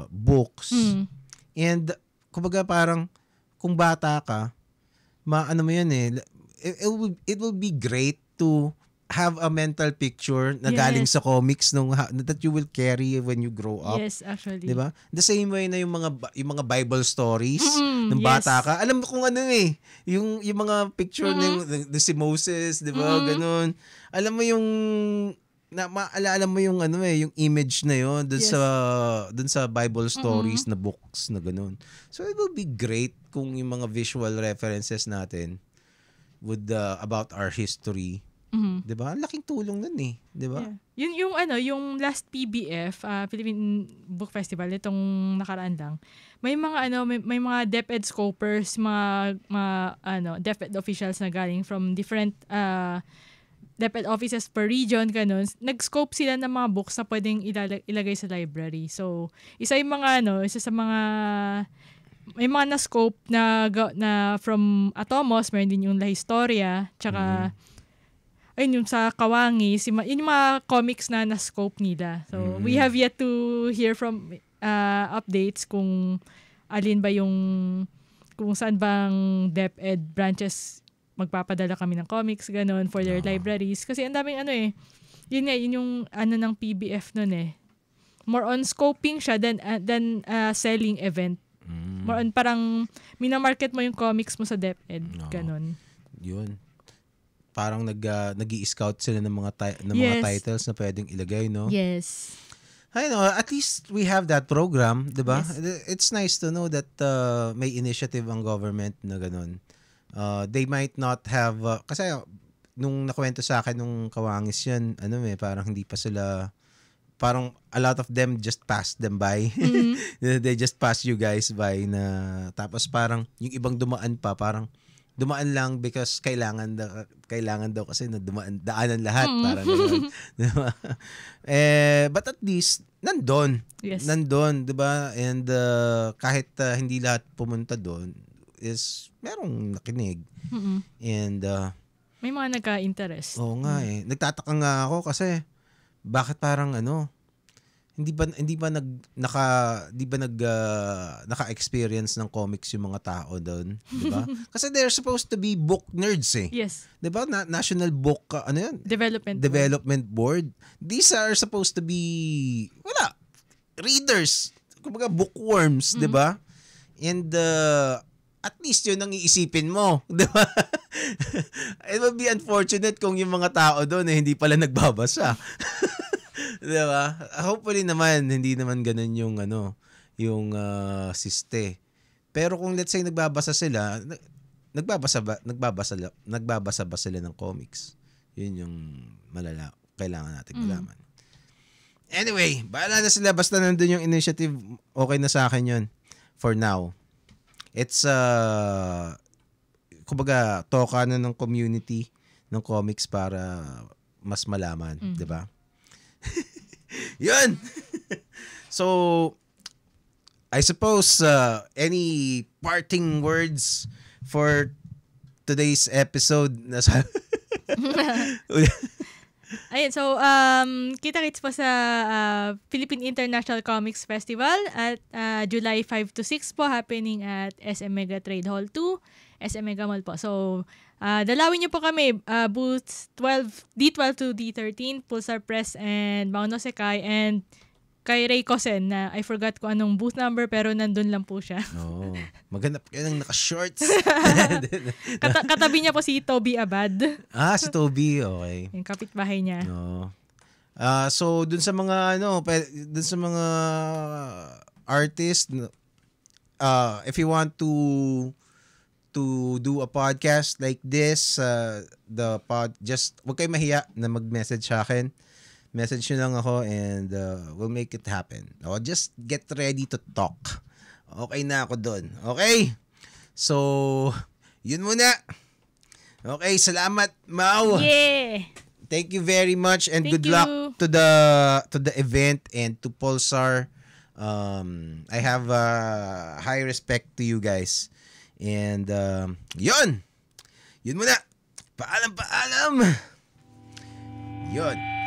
Speaker 3: books. And kumbaga parang kung bata ka, maano mo yan eh. It will be great to have a mental picture na galing sa comics that you will carry when you grow up.
Speaker 2: Yes, actually.
Speaker 3: 'Di ba? The same way na yung mga Bible stories ng bata ka. Alam mo kung yung mga picture ng si Moses, 'di ba? Ganun. Alam mo yung maalala mo yung yung image na yon dun sa Bible stories na books na ganun. So it will be great kung yung mga visual references natin would about our history. 'Di ba? Laking tulong nun eh, 'di ba?
Speaker 2: Yeah. Yung last PBF, Philippine Book Festival itong nakaraan lang. May mga may mga DepEd scopers, mga DepEd officials na galing from different DepEd offices per region, ganun. Nag-scope sila ng mga books na pwedeng ilagay sa library. So, isa sa mga may mga na-scope na from Atomos, meron din yung La Historia, tsaka ayun yung sa Kawangis, yun yung mga comics na na-scope nila. So, we have yet to hear from updates kung alin ba kung saan bang DepEd branches magpapadala kami ng comics, ganun, for their libraries. Kasi ang daming yun yung ng PBF nun eh. more on scoping siya than selling event. More on parang minamarket mo yung comics mo sa DepEd.
Speaker 3: No.
Speaker 2: Ganon.
Speaker 3: Yun. Parang nag-i-scout sila ng mga
Speaker 2: Yes.
Speaker 3: titles na pwedeng ilagay, no?
Speaker 2: Yes.
Speaker 3: I know, at least we have that program, 'di ba?
Speaker 2: Yes.
Speaker 3: It's nice to know that may initiative ang government na ganun. They might not have kasi nung nakwento sa akin nung Kawangis yan, parang hindi pa sila, parang a lot of them just passed them by. They just pass you guys by na, tapos parang yung ibang dumaan pa, parang dumaan lang because kailangan daw kasi na daanan lahat, parang gano'n. Diba? But at least nandun.
Speaker 2: Yes.
Speaker 3: Nandun, 'di ba? And kahit hindi lahat pumunta doon is merong nakinig. And
Speaker 2: May mga nagka-interest.
Speaker 3: oo nga nagtataka nga ako kasi bakit parang hindi ba naka-experience ng comics yung mga tao doon, 'di ba? Kasi they're supposed to be book nerds
Speaker 2: Yes.
Speaker 3: 'Di ba? National Book
Speaker 2: Development
Speaker 3: Board. These are supposed to be readers, kumbaga bookworms, 'di ba? And at least yun ang iisipin mo, 'di ba? It would be unfortunate kung yung mga tao doon hindi pala nagbabasa. 'Di ba? Hopefully naman hindi naman ganoon yung siste. Pero kung let's say nagbabasa sila, nagbabasa ba sila ng comics? Yun yung kailangan natin malaman. Anyway, bahala na sila, basta nandun yung initiative, okay na sa akin yun for now. It's kumbaga toka na ng community ng comics para mas malaman, 'di ba? Yun. So I suppose any parting words for today's episode?
Speaker 2: Ayun, so kita-kits po sa Philippine International Comics Festival at July 5 to 6 po, happening at SM Mega Trade Hall 2, SM Mega Mall po. So dalawin niyo po kami, booths D12 to D13, Pulsar Press and Mauno Sekai, and kay Ray Cosen na I forgot ko anong booth number pero nandun lang po siya.
Speaker 3: Oh, maganda pa yan ang naka-shorts.
Speaker 2: Katabi niya po si Toby Abad.
Speaker 3: Si Toby, okay.
Speaker 2: Yung kapitbahay niya.
Speaker 3: No. So dun sa mga artist, if you want to do a podcast like this, just wag kayo mahiya na mag-message sa akin. Message nyo lang ako and we'll make it happen. Just get ready to talk. Okay na ako dun. Okay? So, yun muna. Okay, salamat, Mau.
Speaker 2: Yeah!
Speaker 3: Thank you very much and
Speaker 2: Thank
Speaker 3: good
Speaker 2: you.
Speaker 3: luck to the event and to Pulsar. I have high respect to you guys. And yun. Yun muna. Paalam. Yun.